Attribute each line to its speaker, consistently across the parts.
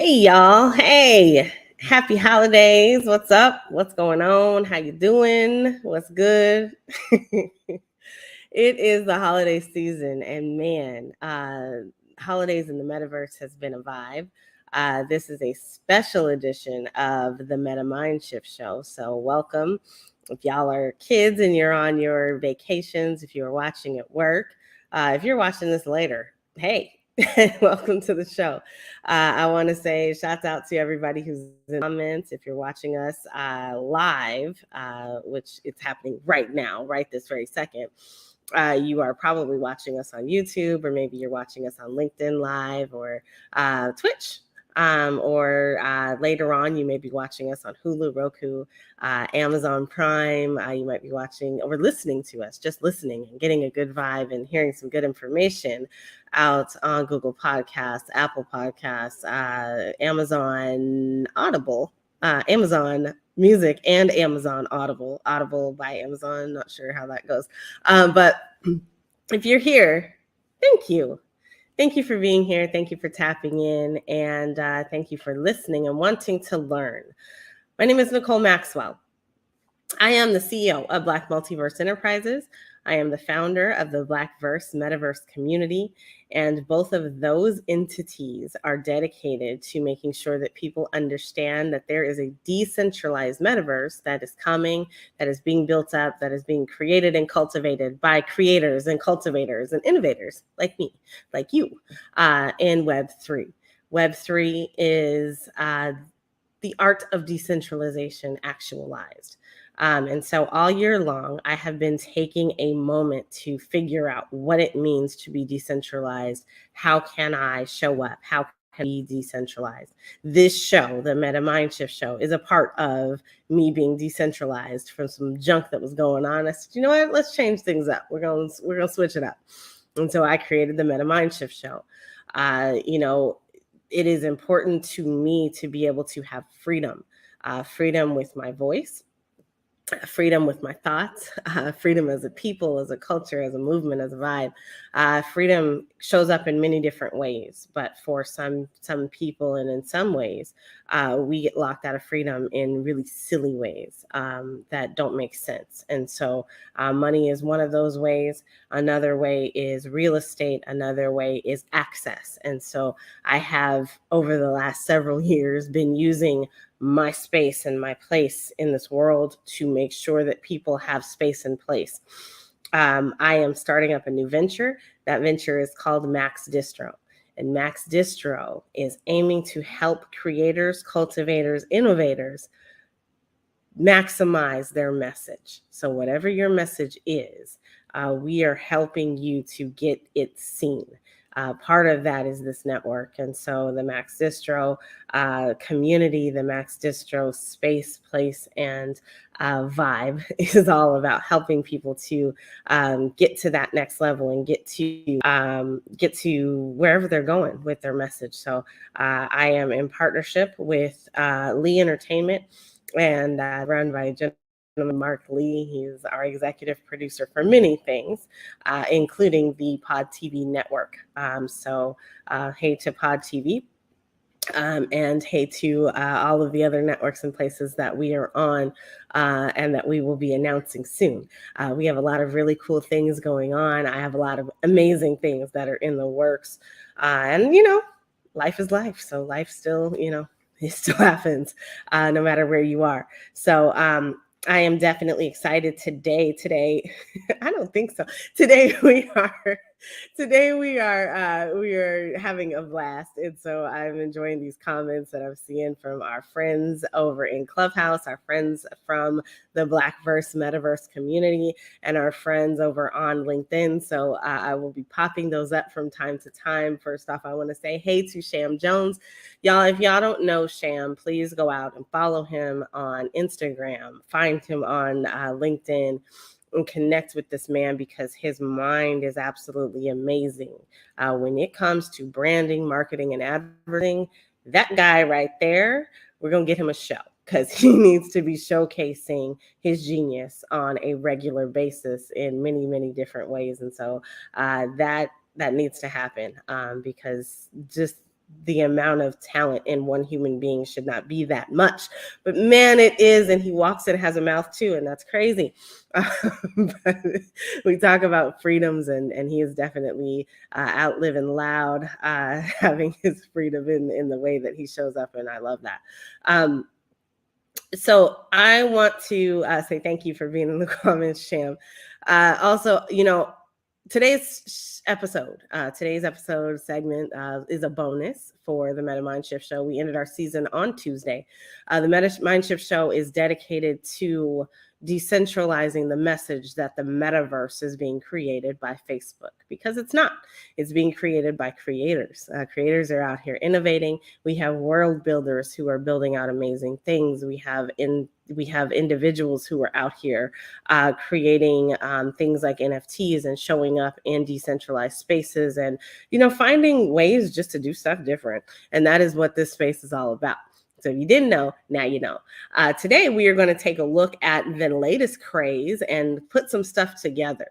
Speaker 1: Hey y'all. Hey. Happy holidays. What's up? What's going on? How you doing? What's good? It is the holiday season and man, holidays in the metaverse has been a vibe. This is a special edition of the Meta Mind Shift show. So welcome. If y'all are kids and you're on your vacations, if you're watching at work, if you're watching this later, hey, welcome to the show. I want to say shouts out to everybody who's in the comments. If you're watching us live, which it's happening right now, right this very second, you are probably watching us on YouTube, or maybe you're watching us on LinkedIn Live or Twitch. Or later on, you may be watching us on Hulu, Roku, Amazon Prime. You might be watching or listening to us, just listening and getting a good vibe and hearing some good information out on Google Podcasts, Apple Podcasts, Amazon Audible, Amazon Music, and Amazon Audible. Audible by Amazon. Not sure how that goes. But if you're here, thank you. Thank you for being here. Thank you for tapping in. And thank you for listening and wanting to learn. My name is NiKole Maxwell. I am the CEO of Black Multiverse Enterprises. I am the founder of the Blackverse Metaverse community, and both of those entities are dedicated to making sure that people understand that there is a decentralized metaverse that is coming, that is being built up, that is being created and cultivated by creators and cultivators and innovators like me, like you, in Web3. Web3 is the art of decentralization actualized. And so all year long, I have been taking a moment to figure out what it means to be decentralized. How can I show up? How can I be decentralized? This show, the Meta Mind Shift show, is a part of me being decentralized from some junk that was going on. I said, you know what? Let's change things up. We're gonna switch it up. And so I created the Meta Mind Shift show. It is important to me to be able to have freedom, freedom with my voice, freedom with my thoughts, freedom as a people, as a culture, as a movement, as a vibe. Freedom shows up in many different ways, but for some people and in some ways, we get locked out of freedom in really silly ways that don't make sense. And so money is one of those ways. Another way is real estate. Another way is access. And so I have, over the last several years, been using my space and my place in this world to make sure that people have space and place. I am starting up a new venture. That venture is called Max Distro. And Max Distro is aiming to help creators, cultivators, innovators maximize their message. So whatever your message is, we are helping you to get it seen. Part of that is this network. And so the Max Distro community, the Max Distro space, place, and vibe is all about helping people to get to that next level and get to wherever they're going with their message. So I am in partnership with Lee Entertainment, and run by gentleman Mark Lee. He's our executive producer for many things, including the PodTv network. Hey to PodTv. And hey to all of the other networks and places that we are on and that we will be announcing soon. We have a lot of really cool things going on. I have a lot of amazing things that are in the works. And, life is life. So life still, it still happens no matter where you are. So I am definitely excited today. I don't think so. Today we are having a blast. And so I'm enjoying these comments that I'm seeing from our friends over in Clubhouse, our friends from the Blackverse Metaverse community, and our friends over on LinkedIn. So I will be popping those up from time to time. First off, I want to say hey to Sham Jones. Y'all, if y'all don't know Sham, please go out and follow him on Instagram, find him on LinkedIn, and connect with this man because his mind is absolutely amazing. When it comes to branding, marketing, and advertising, that guy right there, we're going to get him a show because he needs to be showcasing his genius on a regular basis in many, many different ways. And so that needs to happen because just the amount of talent in one human being should not be that much. But man, it is. And he walks and has a mouth too. And that's crazy. But we talk about freedoms, and he is definitely out living loud, having his freedom in the way that he shows up. And I love that. So I want to say thank you for being in the comments, Sham. Also, today's episode segment is a bonus for the Meta Mind Shift Show. We ended our season on Tuesday. The Meta Mind Shift Show is dedicated to decentralizing the message that the metaverse is being created by Facebook, because it's not. It's being created by creators. Creators are out here innovating. We have world builders who are building out amazing things. We have individuals who are out here creating things like NFTs and showing up in decentralized spaces, and finding ways just to do stuff different. And that is what this space is all about. So if you didn't know, now you know. Today, we are going to take a look at the latest craze and put some stuff together.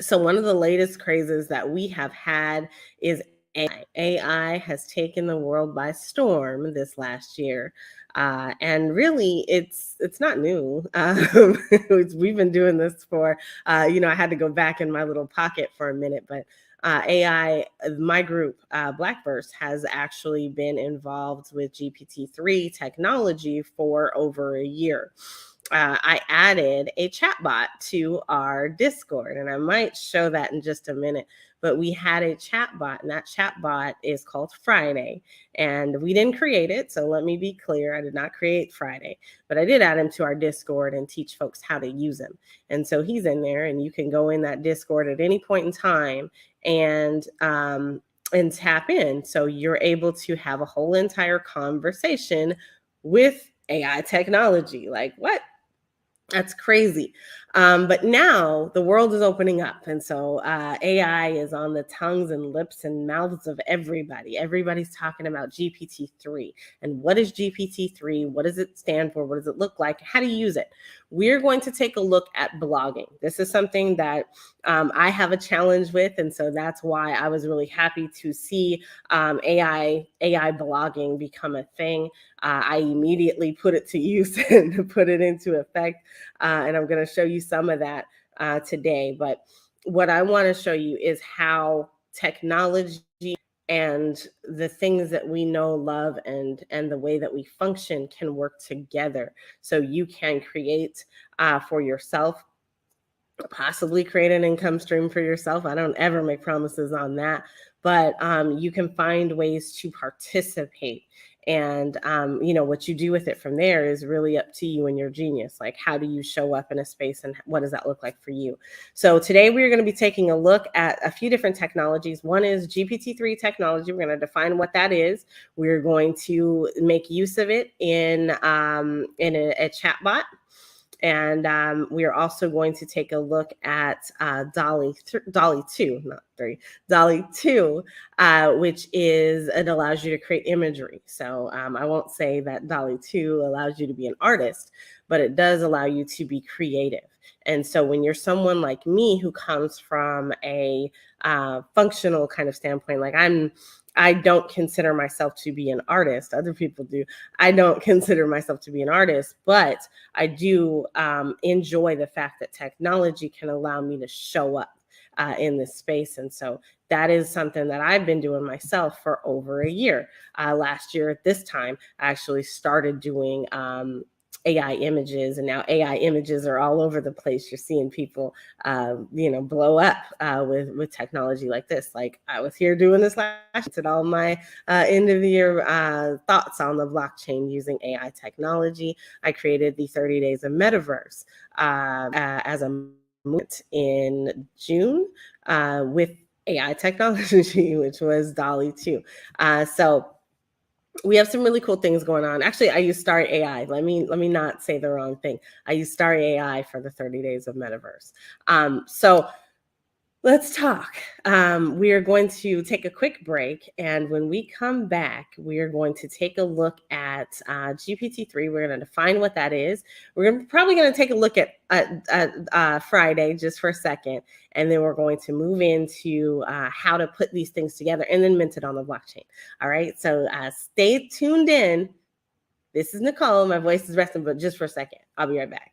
Speaker 1: So one of the latest crazes that we have had is AI. AI has taken the world by storm this last year. And really, it's not new. We've been doing this for, I had to go back in my little pocket for a minute, but AI, my group, Blackverse, has actually been involved with GPT-3 technology for over a year. I added a chatbot to our Discord, and I might show that in just a minute. But we had a chatbot, and that chatbot is called Friday. And we didn't create it, so let me be clear. I did not create Friday, but I did add him to our Discord and teach folks how to use him. And so he's in there, and you can go in that Discord at any point in time and tap in. So you're able to have a whole entire conversation with AI technology. Like, what? That's crazy. But now the world is opening up. And so AI is on the tongues and lips and mouths of everybody. Everybody's talking about GPT-3. And what is GPT-3? What does it stand for? What does it look like? How do you use it? We're going to take a look at blogging. This is something that I have a challenge with. And so that's why I was really happy to see AI blogging become a thing. I immediately put it to use and put it into effect. And I'm going to show you some of that today. But what I want to show you is how technology and the things that we know, love, and the way that we function can work together. So you can create for yourself, possibly create an income stream for yourself. I don't ever make promises on that, but you can find ways to participate. And, what you do with it from there is really up to you and your genius. Like, how do you show up in a space, and what does that look like for you? So today we're going to be taking a look at a few different technologies. One is GPT-3 technology. We're going to define what that is. We're going to make use of it in a chatbot. And we are also going to take a look at Dall-e2, not 3, Dall-e2, which it allows you to create imagery. So I won't say that Dall-e2 allows you to be an artist, but it does allow you to be creative. And so when you're someone like me who comes from a functional kind of standpoint, like I don't consider myself to be an artist. Other people do. I don't consider myself to be an artist, but I do enjoy the fact that technology can allow me to show up in this space. And so that is something that I've been doing myself for over a year. Last year at this time, I actually started doing AI images, and now AI images are all over the place. You're seeing people, blow up with technology like this. Like, I was here doing this last year, at all my end of the year thoughts on the blockchain using AI technology. I created the 30 Days of Metaverse as a movement in June with AI technology, which was Dall-e2. So we have some really cool things going on. Actually, I use Star AI. Let me not say the wrong thing. I use Star AI for the 30 Days of Metaverse. So Let's talk. We are going to take a quick break. And when we come back, we are going to take a look at GPT-3. We're going to define what that is. Probably going to take a look at Friday just for a second. And then we're going to move into how to put these things together and then mint it on the blockchain. All right. So stay tuned in. This is NiKole. My voice is resting, but just for a second. I'll be right back.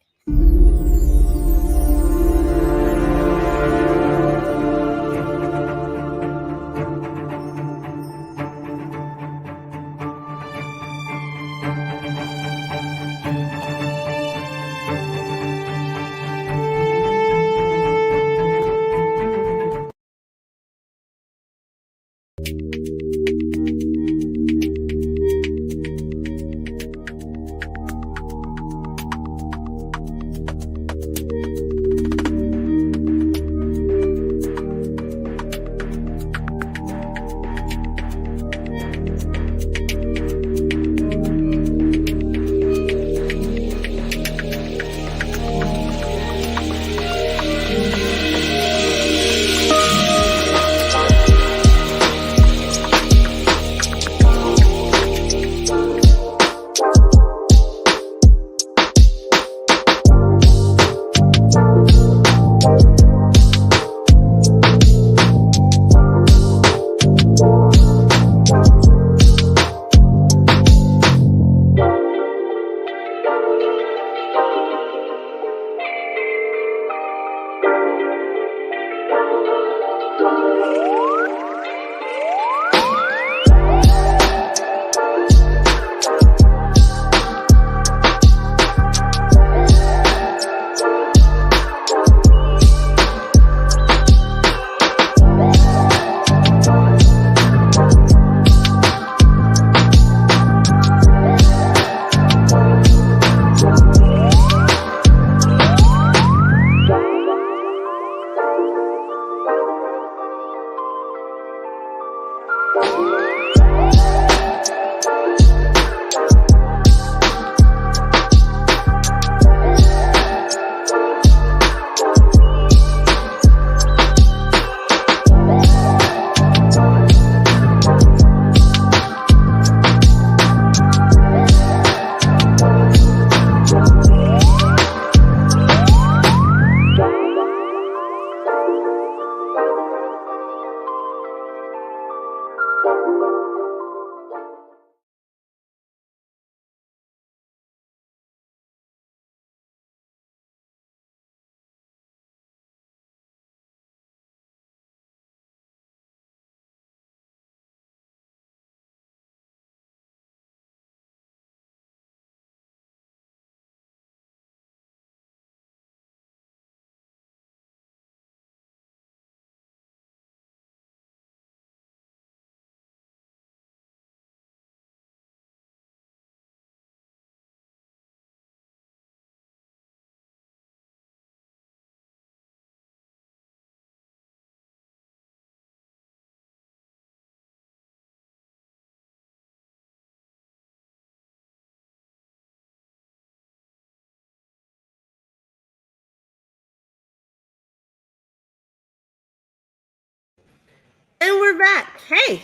Speaker 1: And we're back. Hey.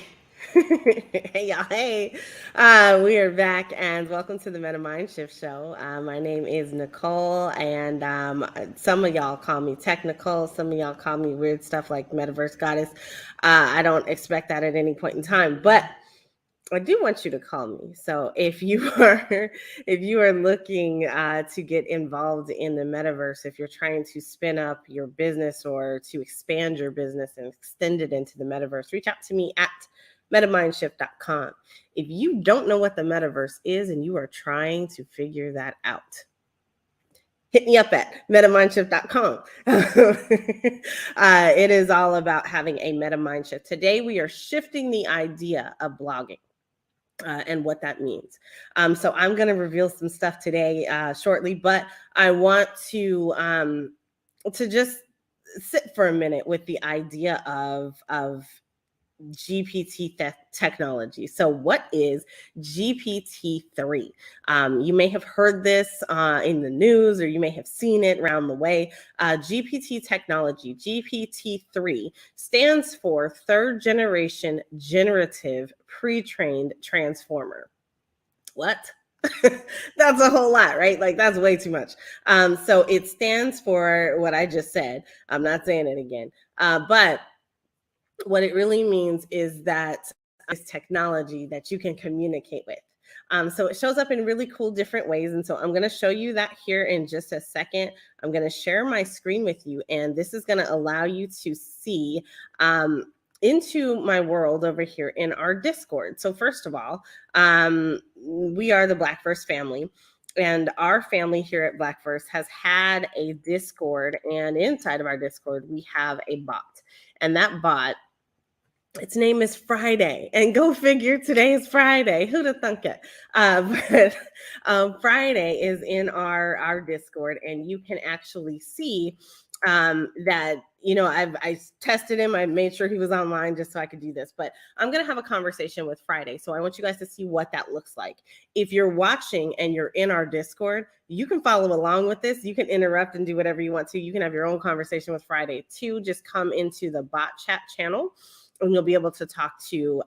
Speaker 1: Hey, y'all. Hey. We are back and welcome to the Meta Mind Shift Show. My name is NiKole, and some of y'all call me Technikole. Some of y'all call me weird stuff like Metaverse Goddess. I don't expect that at any point in time, but I do want you to call me. So if you are looking to get involved in the metaverse, if you're trying to spin up your business or to expand your business and extend it into the metaverse, reach out to me at metamindshift.com. If you don't know what the metaverse is and you are trying to figure that out, hit me up at metamindshift.com. It is all about having a meta mind shift. Today, we are shifting the idea of blogging. And what that means. So I'm going to reveal some stuff today shortly, but I want to just sit for a minute with the idea of GPT technology. So what is GPT-3? You may have heard this in the news, or you may have seen it around the way. GPT technology, GPT-3, stands for third generation generative pre-trained transformer. What? That's a whole lot, right? Like, that's way too much. So it stands for what I just said. I'm not saying it again. But what it really means is that it's technology that you can communicate with. So it shows up in really cool different ways. And so I'm going to show you that here in just a second. I'm going to share my screen with you, and this is going to allow you to see into my world over here in our Discord. So first of all, we are the Blackverse family. And our family here at Blackverse has had a Discord, and inside of our Discord, we have a bot. And that bot, its name is Friday. And go figure, today is Friday. Who'd have thunk it? But Friday is in our Discord, and you can actually see that, you know, I tested him. I made sure he was online just so I could do this. But I'm going to have a conversation with Friday. So I want you guys to see what that looks like. If you're watching and you're in our Discord, you can follow along with this. You can interrupt and do whatever you want to. You can have your own conversation with Friday too. Just come into the bot chat channel, and you'll be able to talk to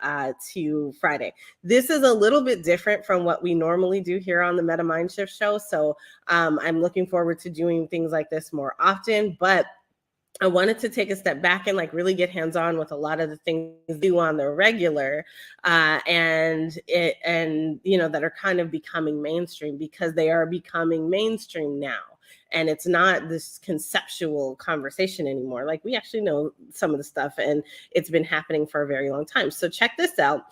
Speaker 1: Friday. This is a little bit different from what we normally do here on the Meta Mindshift show. So I'm looking forward to doing things like this more often, but I wanted to take a step back and like really get hands-on with a lot of the things we do on the regular, and you know, that are kind of becoming mainstream, because they are becoming mainstream now. And it's not this conceptual conversation anymore. Like, we actually know some of the stuff, and it's been happening for a very long time. So check this out.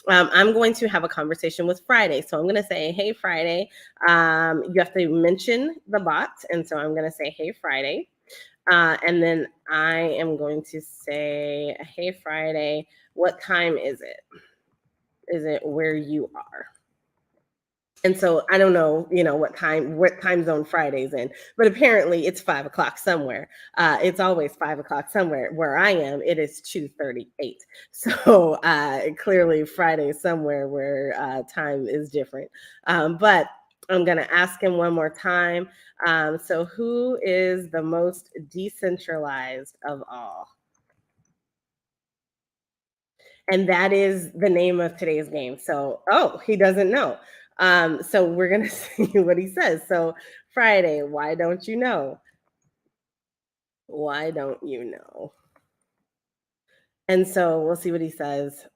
Speaker 1: I'm going to have a conversation with Friday. So I'm going to say, hey, Friday. You have to mention the bot. And so I'm going to say, hey, Friday. And then I am going to say, hey, Friday, what time is it? Is it where you are? And so I don't know, you know, what time zone Friday's in, but apparently it's 5 o'clock somewhere. It's always 5 o'clock somewhere. Where I am, it is 2:38. So clearly Friday is somewhere where time is different. But I'm going to ask him one more time. So who is the most decentralized of all? And that is the name of today's game. So, oh, he doesn't know. So we're going to see what he says. So Friday, why don't you know? Why don't you know? And so we'll see what he says.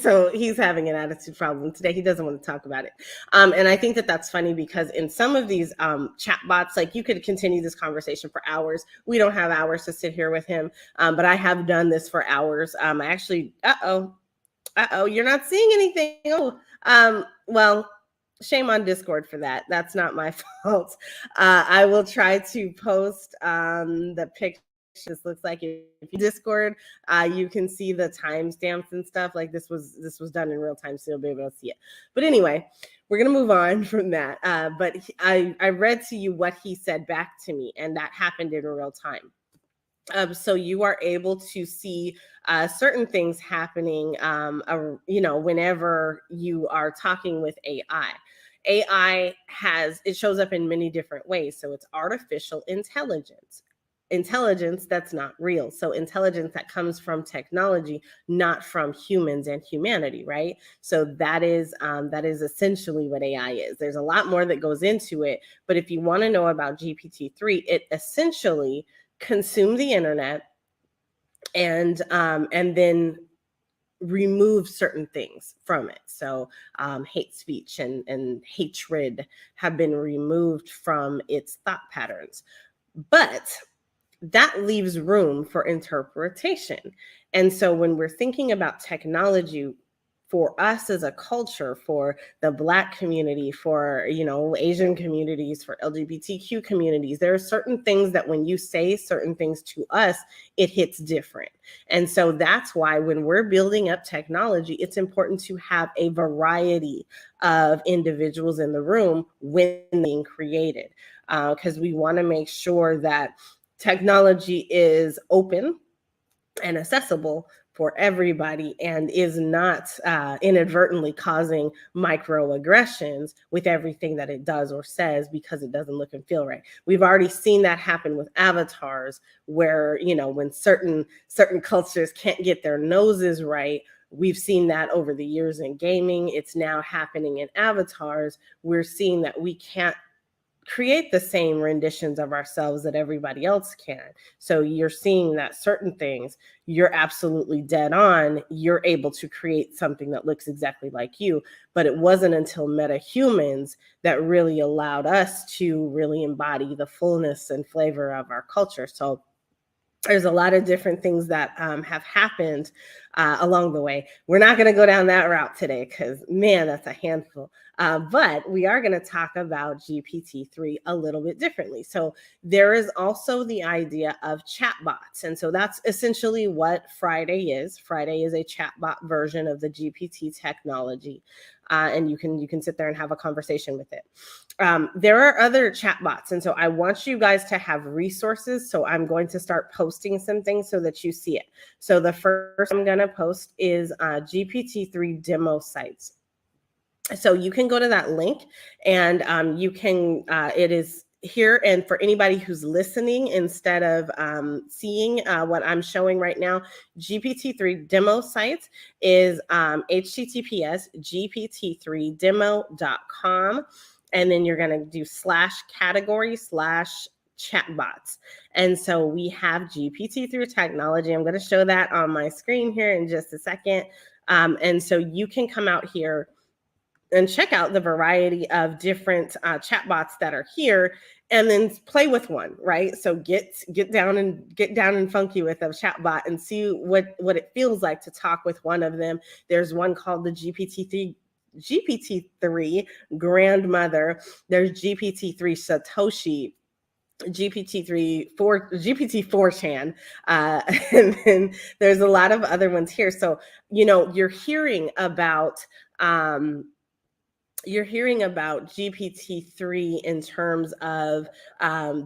Speaker 1: So he's having an attitude problem today. He doesn't want to talk about it. And I think that that's funny, because in some of these chat bots, like, you could continue this conversation for hours. We don't have hours to sit here with him, but I have done this for hours. I actually, you're not seeing anything. Oh, well, shame on Discord for that. That's not my fault. I will try to post the picture. This looks like, if you Discord, you can see the timestamps and stuff. Like, this was done in real time, so you'll be able to see it. But anyway, we're gonna move on from that. But I read to you what he said back to me, and that happened in real time. So you are able to see certain things happening, you know, whenever you are talking with AI. AI it shows up in many different ways. So it's artificial intelligence that's not real. So intelligence that comes from technology, not from humans and humanity, right? So that is essentially what AI is. There's a lot more that goes into it, but if you want to know about GPT-3, it essentially consumes the internet and then remove certain things from it. So hate speech and hatred have been removed from its thought patterns. But that leaves room for interpretation. And so when we're thinking about technology, for us as a culture, for the Black community, for, you know, Asian communities, for LGBTQ communities, there are certain things that when you say certain things to us, it hits different. And so that's why when we're building up technology, it's important to have a variety of individuals in the room when being created, because we want to make sure that technology is open and accessible, for everybody and is not inadvertently causing microaggressions with everything that it does or says because it doesn't look and feel right. We've already seen that happen with avatars where, when certain cultures can't get their noses right. We've seen that over the years in gaming. It's now happening in avatars. We're seeing that we can't create the same renditions of ourselves that everybody else can. So you're seeing that certain things, you're absolutely dead on. You're able to create something that looks exactly like you. But it wasn't until metahumans that really allowed us to really embody the fullness and flavor of our culture. So there's a lot of different things that have happened along the way. We're not going to go down that route today because, man, that's a handful. But we are going to talk about GPT-3 a little bit differently. So there is also the idea of chatbots. And so that's essentially what Friday is. Friday is a chatbot version of the GPT technology. And you can sit there and have a conversation with it. There are other chatbots. And so I want you guys to have resources. So I'm going to start posting some things so that you see it. So the first I'm going to post is GPT-3 demo sites. So you can go to that link and you can, it is here. And for anybody who's listening, instead of seeing what I'm showing right now, GPT-3 demo sites is https gpt3demo.com. And then you're going to do /category/chatbots. And so we have GPT-3 technology. I'm going to show that on my screen here in just a second. And so you can come out here and check out the variety of different chatbots that are here, and then play with one, right? So get down and funky with a chatbot and see what it feels like to talk with one of them. There's one called the GPT-3 grandmother. There's GPT-3 Satoshi, GPT-4chan, and then there's a lot of other ones here. So you're hearing about GPT-3 in terms of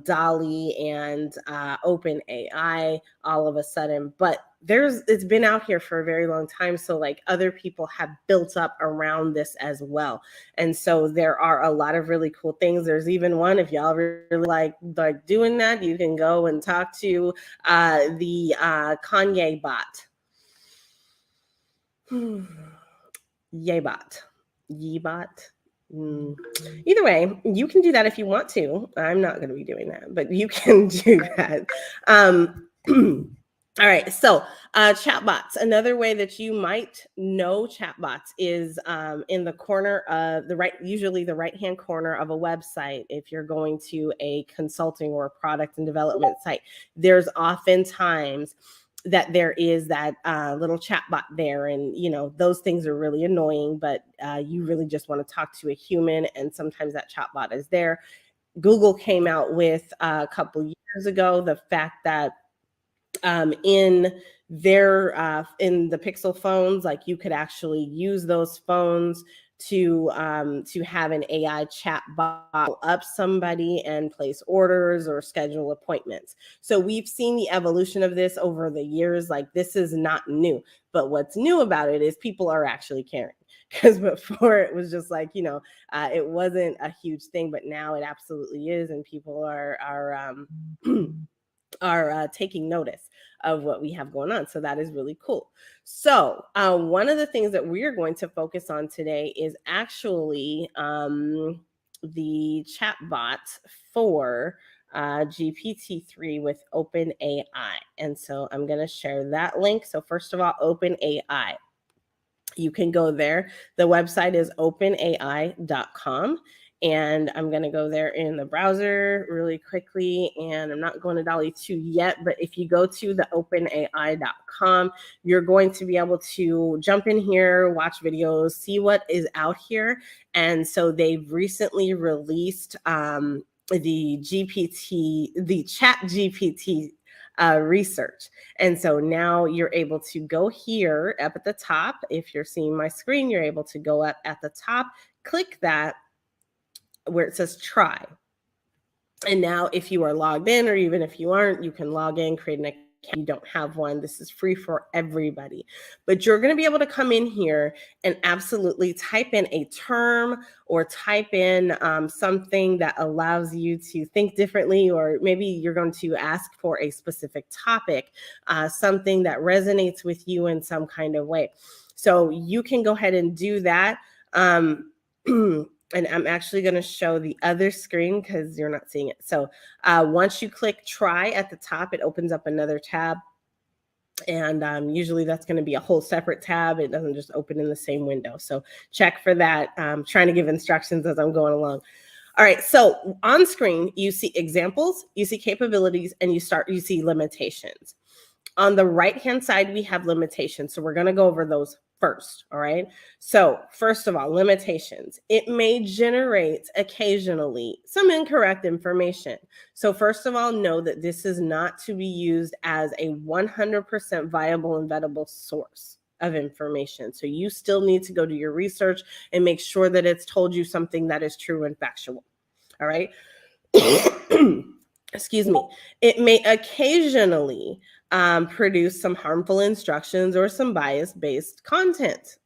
Speaker 1: Dall-e and OpenAI all of a sudden, but it's been out here for a very long time. So like other people have built up around this as well. And so there are a lot of really cool things. There's even one, if y'all really like doing that, you can go and talk to the Kanye bot. Yeebot. Either way, you can do that if you want to. I'm not going to be doing that, but you can do that. All right, so chatbots. Another way that you might know chatbots is in the corner of usually the right-hand corner of a website. If you're going to a consulting or a product and development site, there's oftentimes that there is that little chat bot there. And, those things are really annoying, but you really just want to talk to a human. And sometimes that chat bot is there. Google came out with a couple years ago the fact that in the Pixel phones, like you could actually use those phones to have an AI chat bot up somebody and place orders or schedule appointments. So we've seen the evolution of this over the years. Like this is not new, but what's new about it is people are actually caring. Because before it was just like, it wasn't a huge thing, but now it absolutely is. And people are taking notice of what we have going on. So that is really cool. So one of the things that we're going to focus on today is actually the chatbot for GPT-3 with OpenAI. And so I'm going to share that link. So first of all, OpenAI. You can go there. The website is openai.com. And I'm going to go there in the browser really quickly. And I'm not going to Dall-e2 yet, but if you go to the openai.com, you're going to be able to jump in here, watch videos, see what is out here. And so they've recently released the Chat GPT research. And so now you're able to go here up at the top. If you're seeing my screen, you're able to go up at the top, click that where it says try. And now if you are logged in, or even if you aren't, you can log in, create an you don't have one, this is free for everybody. But you're going to be able to come in here and absolutely type in a term or type in something that allows you to think differently, or maybe you're going to ask for a specific topic, something that resonates with you in some kind of way. So you can go ahead and do that. And I'm actually going to show the other screen because you're not seeing it. So once you click try at the top, it opens up another tab. And usually that's going to be a whole separate tab. It doesn't just open in the same window. So check for that. I'm trying to give instructions as I'm going along. All right, so on screen, you see examples, you see capabilities, and you see limitations. On the right-hand side, we have limitations. So we're going to go over those first. All right. So first of all, limitations. It may generate occasionally some incorrect information. So first of all, know that this is not to be used as a 100% viable and vetable source of information. So you still need to go do your research and make sure that it's told you something that is true and factual. All right. Excuse me. It may occasionally produce some harmful instructions or some bias-based content.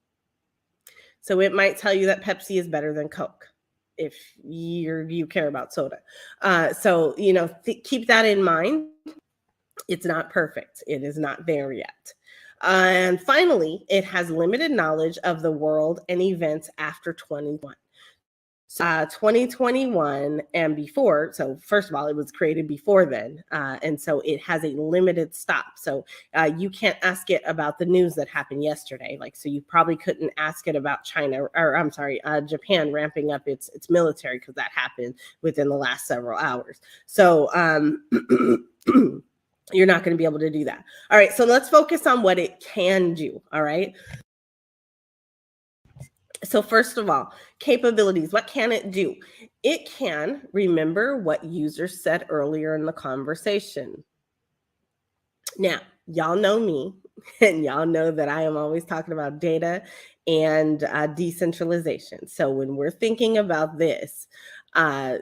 Speaker 1: So it might tell you that Pepsi is better than Coke if you care about soda. So, keep that in mind. It's not perfect. It is not there yet. And finally, it has limited knowledge of the world and events after 2021. 2021 and before. So first of all, it was created before then. And so it has a limited stop. So you can't ask it about the news that happened yesterday. So you probably couldn't ask it about China, or I'm sorry, Japan ramping up its military, because that happened within the last several hours. So you're not going to be able to do that. All right. So let's focus on what it can do. All right. So first of all, capabilities, what can it do? It can remember what users said earlier in the conversation. Now, y'all know me, and y'all know that I am always talking about data and decentralization. So when we're thinking about this,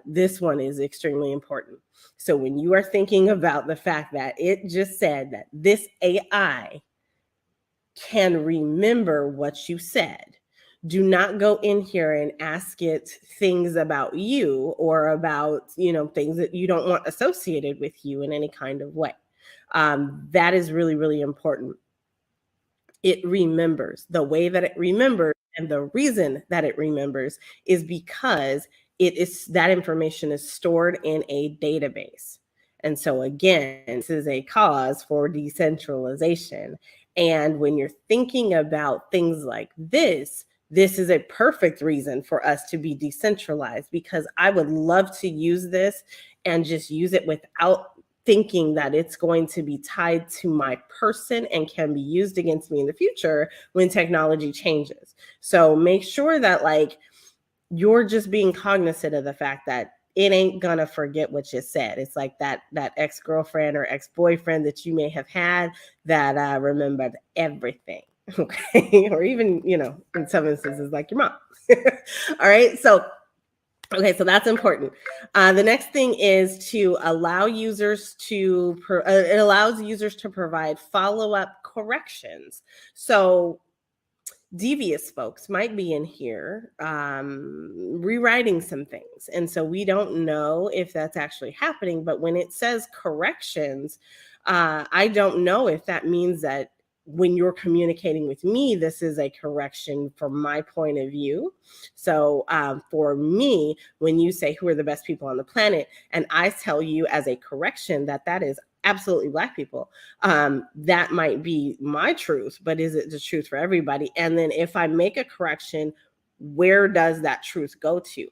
Speaker 1: this one is extremely important. So when you are thinking about the fact that it just said that this AI can remember what you said, do not go in here and ask it things about you or about, things that you don't want associated with you in any kind of way. That is really, really important. It remembers. The way that it remembers, and the reason that it remembers, is because that information is stored in a database. And so again, this is a cause for decentralization. And when you're thinking about things like this is a perfect reason for us to be decentralized, because I would love to use this and just use it without thinking that it's going to be tied to my person and can be used against me in the future when technology changes. So make sure that you're just being cognizant of the fact that it ain't gonna forget what you said. It's like that ex-girlfriend or ex-boyfriend that you may have had that remembered everything. Okay. Or even, in some instances, like your mom. All right. So, okay. So that's important. The next thing is to allow users it allows users to provide follow-up corrections. So devious folks might be in here rewriting some things. And so we don't know if that's actually happening. But when it says corrections, I don't know if that means that when you're communicating with me, this is a correction from my point of view. So for me, when you say who are the best people on the planet, and I tell you as a correction that is absolutely Black people, that might be my truth, but is it the truth for everybody? And then if I make a correction, where does that truth go to?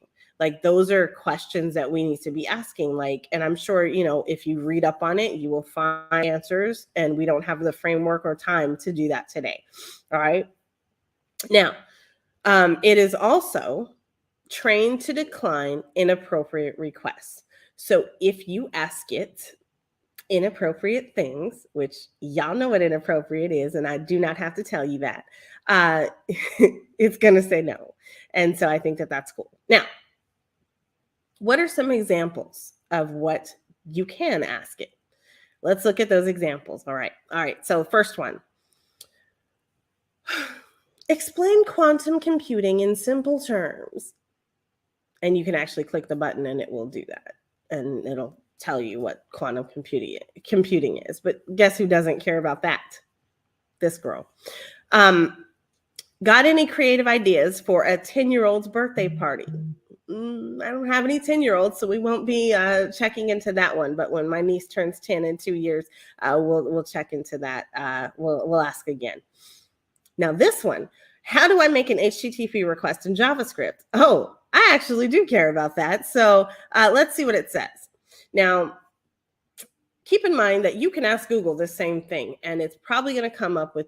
Speaker 1: Those are questions that we need to be asking. And I'm sure, if you read up on it, you will find answers, and we don't have the framework or time to do that today. All right. Now, it is also trained to decline inappropriate requests. So if you ask it inappropriate things, which y'all know what inappropriate is, and I do not have to tell you that, it's going to say no. And so I think that that's cool. Now, what are some examples of what you can ask it? Let's look at those examples. All right. So first one. Explain quantum computing in simple terms. And you can actually click the button and it will do that. And it'll tell you what quantum computing is. But guess who doesn't care about that? This girl. Got any creative ideas for a 10-year-old's birthday party? I don't have any 10-year-olds, so we won't be checking into that one. But when my niece turns 10 in 2 years, we'll check into that. We'll ask again. Now this one, how do I make an HTTP request in JavaScript? Oh, I actually do care about that. So let's see what it says. Now, keep in mind that you can ask Google the same thing, and it's probably going to come up with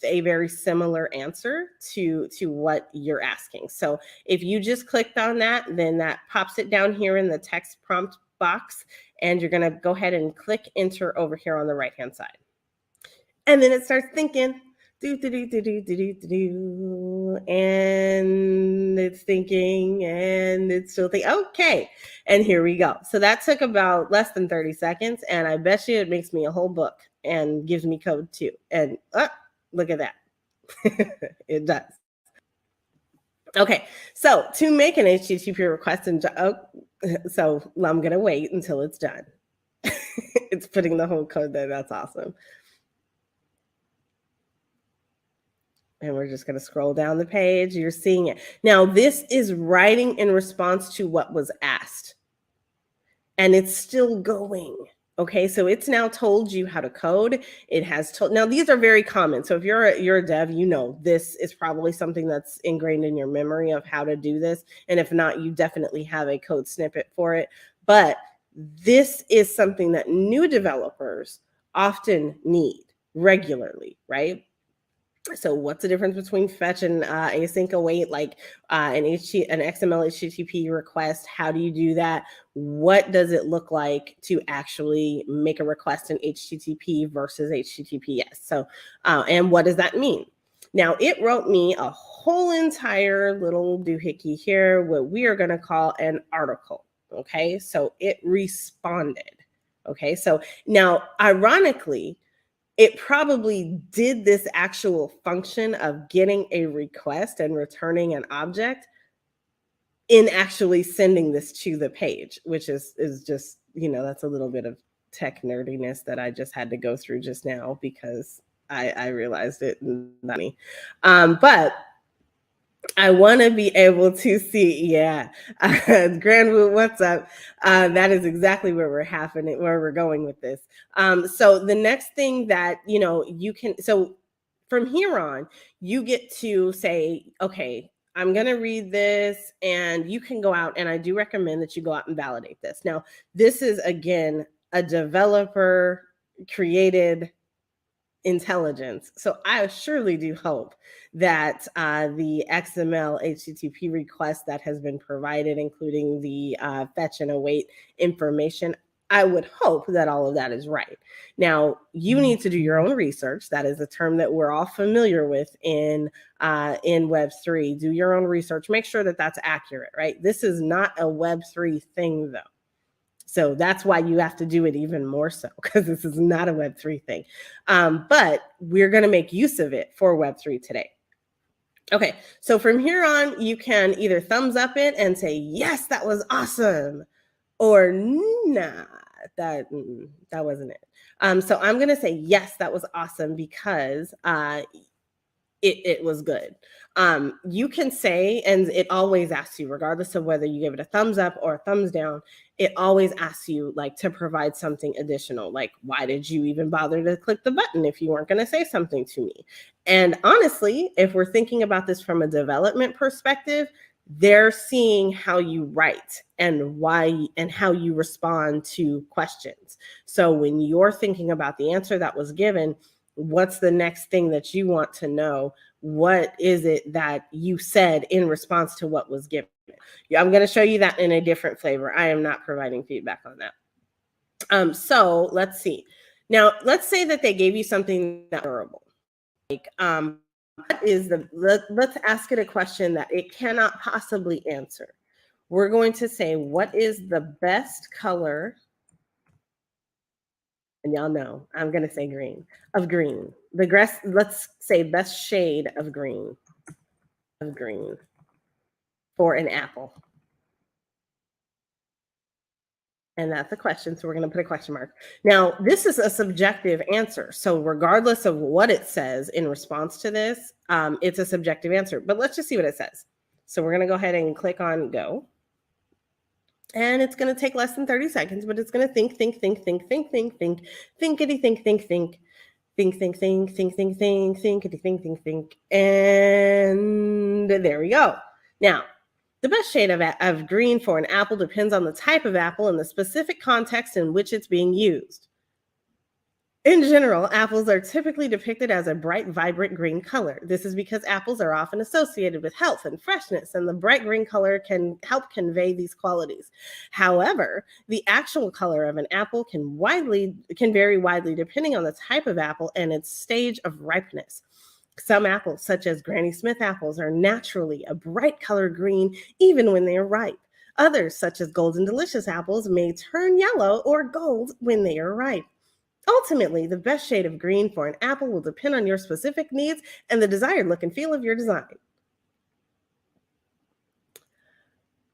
Speaker 1: a very similar answer to what you're asking. So if you just clicked on that, then that pops it down here in the text prompt box, and you're going to go ahead and click enter over here on the right-hand side. And then it starts thinking, and it's thinking, and it's still thinking. Okay, and here we go. So that took about less than 30 seconds, and I bet you it makes me a whole book and gives me code too. And look at that. It does. Okay, so to make an HTTP request, so I'm gonna wait until it's done. It's putting the whole code there. That's awesome. And we're just going to scroll down the page. You're seeing it. Now, this is writing in response to what was asked. And it's still going. Okay, so it's now told you how to code. It has told. Now, these are very common. So if you're a dev, you know this is probably something that's ingrained in your memory of how to do this. And if not, you definitely have a code snippet for it. But this is something that new developers often need regularly, right? So what's the difference between fetch and async await, like an XML HTTP request? How do you do that? What does it look like to actually make a request in HTTP versus HTTPS? So, and what does that mean? Now, it wrote me a whole entire little doohickey here, what we are going to call an article. Okay, so it responded. Okay, so now, ironically, it probably did this actual function of getting a request and returning an object in actually sending this to the page, which is just, that's a little bit of tech nerdiness that I just had to go through just now because I realized it. But I want to be able to see, Grandwood, what's up? That is exactly where we're going with this. So the next thing that, you can, so from here on, you get to say, okay, I'm going to read this, and you can go out, and I do recommend that you go out and validate this. Now, this is, again, a developer created intelligence. So I surely do hope that the XML HTTP request that has been provided, including the fetch and await information, I would hope that all of that is right. Now, you need to do your own research. That is a term that we're all familiar with in Web3. Do your own research. Make sure that that's accurate, right? This is not a Web3 thing, though. So that's why you have to do it even more so, because this is not a Web3 thing. But we're going to make use of it for Web3 today. Okay, so from here on, you can either thumbs up it and say, yes, that was awesome, or nah, that wasn't it. So I'm going to say, yes, that was awesome, because it was good. You can say, and it always asks you, regardless of whether you give it a thumbs up or a thumbs down, it always asks you like to provide something additional. Like, why did you even bother to click the button if you weren't going to say something to me? And honestly, if we're thinking about this from a development perspective, they're seeing how you write and why and how you respond to questions. So when you're thinking about the answer that was given, what's the next thing that you want to know? What is it that you said in response to what was given? I'm going to show you that in a different flavor. I am not providing feedback on that. So let's see. Now, let's say that they gave you something that's durable. Like, what is let's ask it a question that it cannot possibly answer. We're going to say, what is the best color And y'all know I'm going to say green. Of green. Let's say best shade of green. Of green for an apple. And that's a question, so we're going to put a question mark. Now, this is a subjective answer. So regardless of what it says in response to this, it's a subjective answer. But let's just see what it says. So we're going to go ahead and click on go. And it's going to take less than 30 seconds, but it's going to think, thinkity, think. And there we go. Now, the best shade of green for an apple depends on the type of apple and the specific context in which it's being used. In general, apples are typically depicted as a bright, vibrant green color. This is because apples are often associated with health and freshness, and the bright green color can help convey these qualities. However, the actual color of an apple can vary widely depending on the type of apple and its stage of ripeness. Some apples, such as Granny Smith apples, are naturally a bright color green even when they are ripe. Others, such as Golden Delicious apples, may turn yellow or gold when they are ripe. Ultimately, the best shade of green for an apple will depend on your specific needs and the desired look and feel of your design.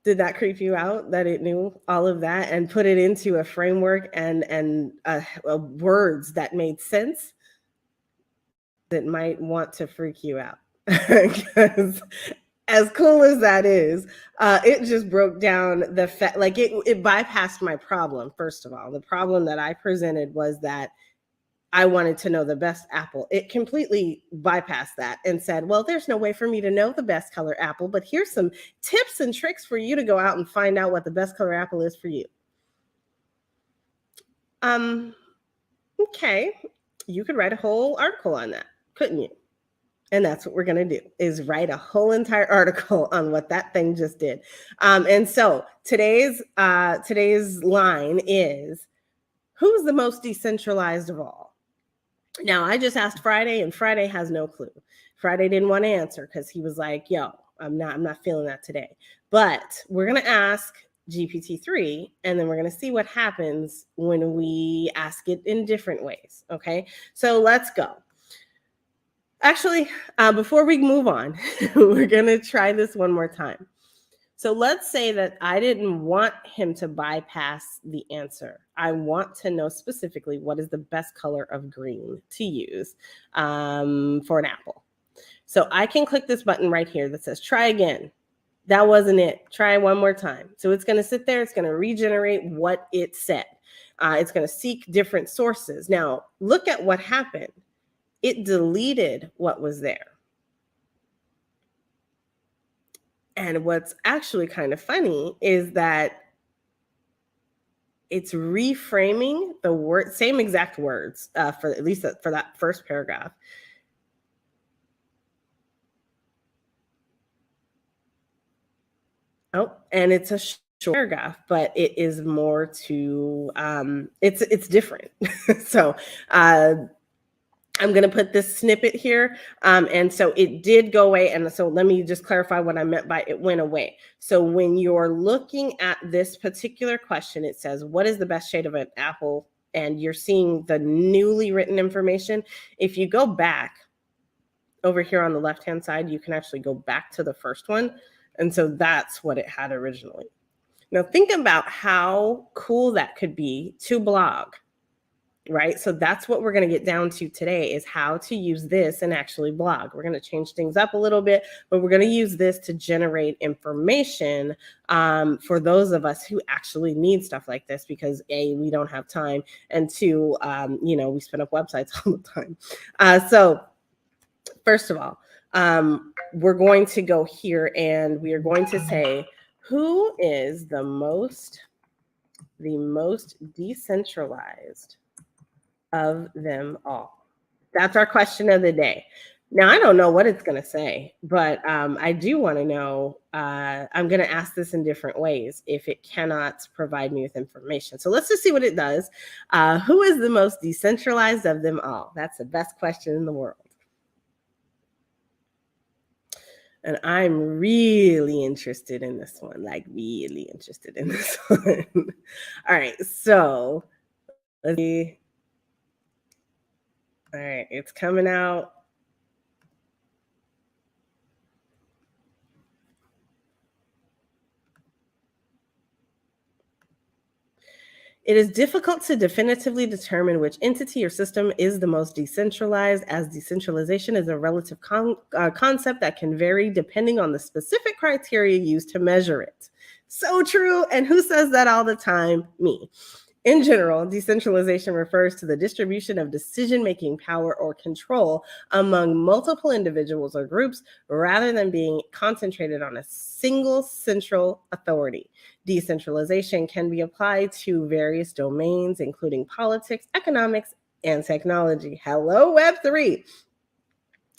Speaker 1: Did that creep you out that it knew all of that and put it into a framework and words that made sense? That might want to freak you out because as cool as that is, it just broke down the fact, like it bypassed my problem. First of all, the problem that I presented was that I wanted to know the best apple. It completely bypassed that and said, well, there's no way for me to know the best color apple, but here's some tips and tricks for you to go out and find out what the best color apple is for you. Okay, you could write a whole article on that, couldn't you? And that's what we're going to do, is write a whole entire article on what that thing just did. And so today's line is, who's the most decentralized of all? Now, I just asked Friday, and Friday has no clue. Friday didn't want to answer because he was like, yo, I'm not feeling that today. But we're going to ask GPT-3, and then we're going to see what happens when we ask it in different ways. Okay, so let's go. Actually, before we move on, we're going to try this one more time. So let's say that I didn't want him to bypass the answer. I want to know specifically what is the best color of green to use for an apple. So I can click this button right here that says try again. That wasn't it. Try one more time. So it's going to sit there. It's going to regenerate what it said. It's going to seek different sources. Now, look at what happened. It deleted what was there. And what's actually kind of funny is that it's reframing the same exact words for at least for that first paragraph. Oh, and it's a short paragraph, but it is more to it's different. So I'm going to put this snippet here. And so it did go away. And so let me just clarify what I meant by it went away. So when you're looking at this particular question, it says, what is the best shade of an apple? And you're seeing the newly written information. If you go back over here on the left-hand side, you can actually go back to the first one. And so that's what it had originally. Now think about how cool that could be to blog. Right? So that's what we're going to get down to today, is how to use this and actually blog. We're going to change things up a little bit, but we're going to use this to generate information for those of us who actually need stuff like this, because A, we don't have time, and two, we spin up websites all the time. So first of all, we're going to go here and we are going to say, who is the most decentralized of them all? That's our question of the day. Now, I don't know what it's going to say, but I do want to know, I'm going to ask this in different ways if it cannot provide me with information. So let's just see what it does. Who is the most decentralized of them all? That's the best question in the world. And I'm really interested in this one, like really interested in this one. All right, so let's see. All right, it's coming out. It is difficult to definitively determine which entity or system is the most decentralized, as decentralization is a relative concept that can vary depending on the specific criteria used to measure it. So true. And who says that all the time? Me. In general, decentralization refers to the distribution of decision-making power or control among multiple individuals or groups rather than being concentrated on a single central authority. Decentralization can be applied to various domains, including politics, economics, and technology. Hello, Web3.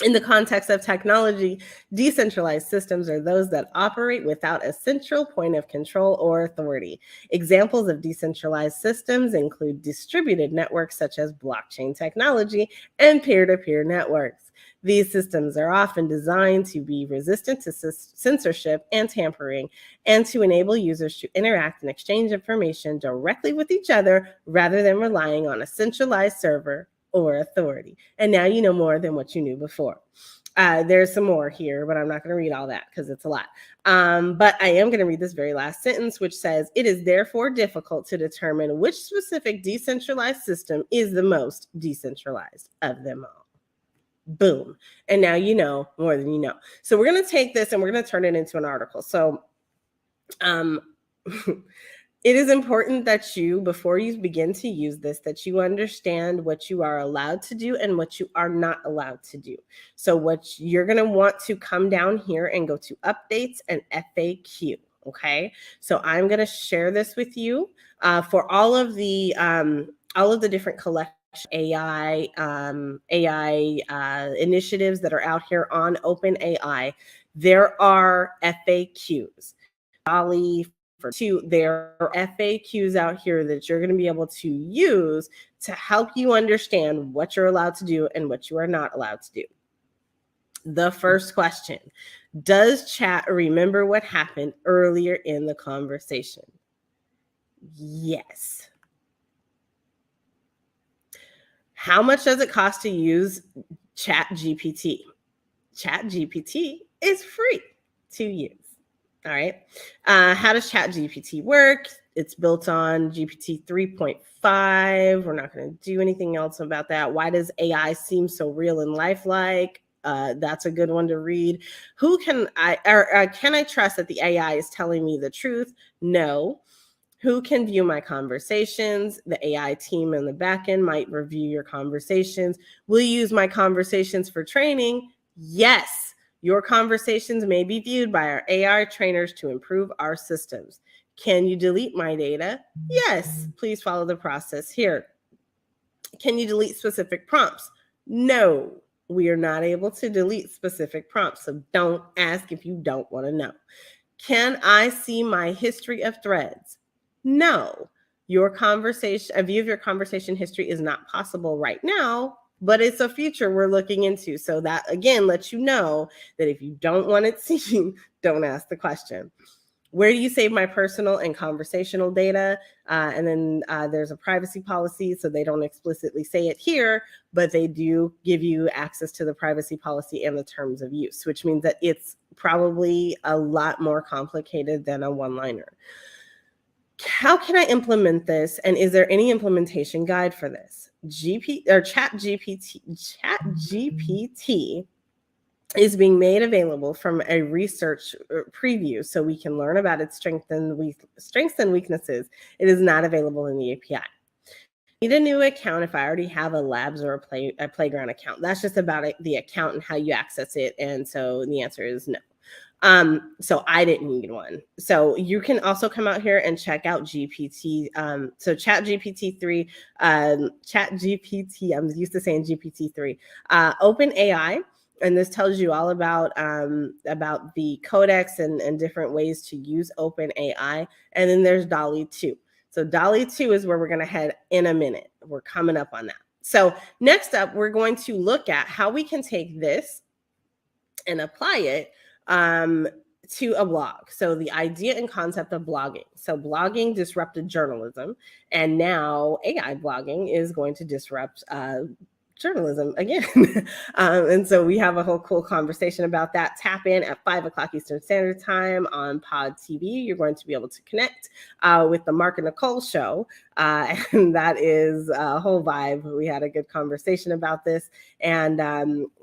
Speaker 1: In the context of technology, decentralized systems are those that operate without a central point of control or authority. Examples of decentralized systems include distributed networks such as blockchain technology and peer-to-peer networks. These systems are often designed to be resistant to censorship and tampering, and to enable users to interact and exchange information directly with each other rather than relying on a centralized server or authority. And now you know more than what you knew before. There's some more here, but I'm not going to read all that because it's a lot. But I am going to read this very last sentence, which says, "It is therefore difficult to determine which specific decentralized system is the most decentralized of them all." Boom. And now you know more than you know. So we're going to take this and we're going to turn it into an article. So it is important that you, before you begin to use this, that you understand what you are allowed to do and what you are not allowed to do. So what you're going to want to come down here and go to updates and FAQ. Okay. So I'm going to share this with you for all of the different collections. AI initiatives that are out here on OpenAI, there are FAQs. Dalle-2, there are FAQs out here that you're going to be able to use to help you understand what you're allowed to do and what you are not allowed to do. The first question: does chat remember what happened earlier in the conversation? Yes. How much does it cost to use Chat GPT? Chat GPT is free to use. All right. How does Chat GPT work? It's built on GPT 3.5. We're not going to do anything else about that. Why does AI seem so real and lifelike? That's a good one to read. Can I trust that the AI is telling me the truth? No. Who can view my conversations? The AI team in the backend might review your conversations. Will you use my conversations for training? Yes. Your conversations may be viewed by our AI trainers to improve our systems. Can you delete my data? Yes. Please follow the process here. Can you delete specific prompts? No. We are not able to delete specific prompts, so don't ask if you don't want to know. Can I see my history of threads? No. A view of your conversation history is not possible right now, but it's a feature we're looking into. So that, again, lets you know that if you don't want it seen, don't ask the question. Where do you save my personal and conversational data? And then there's a privacy policy, so they don't explicitly say it here, but they do give you access to the privacy policy and the terms of use, which means that it's probably a lot more complicated than a one-liner. How can I implement this? And is there any implementation guide for this? Chat GPT is being made available from a research preview, so we can learn about its strengths and weaknesses. It is not available in the API. Need a new account if I already have a labs or a playground account? That's just about the account and how you access it. And so the answer is no. So I didn't need one. So you can also come out here and check out GPT. So Chat GPT 3, Chat GPT, I'm used to saying GPT 3, OpenAI. And this tells you all about the codex and different ways to use OpenAI. And then there's Dall-e2. So Dall-e2 is where we're going to head in a minute. We're coming up on that. So next up, we're going to look at how we can take this and apply it to a blog. So the idea and concept of blogging. So blogging disrupted journalism, and now AI blogging is going to disrupt journalism again. And so we have a whole cool conversation about that. Tap in at 5 o'clock Eastern Standard Time on PodTv. You're going to be able to connect with the Mark and NiKole show. And that is a whole vibe. We had a good conversation about this, and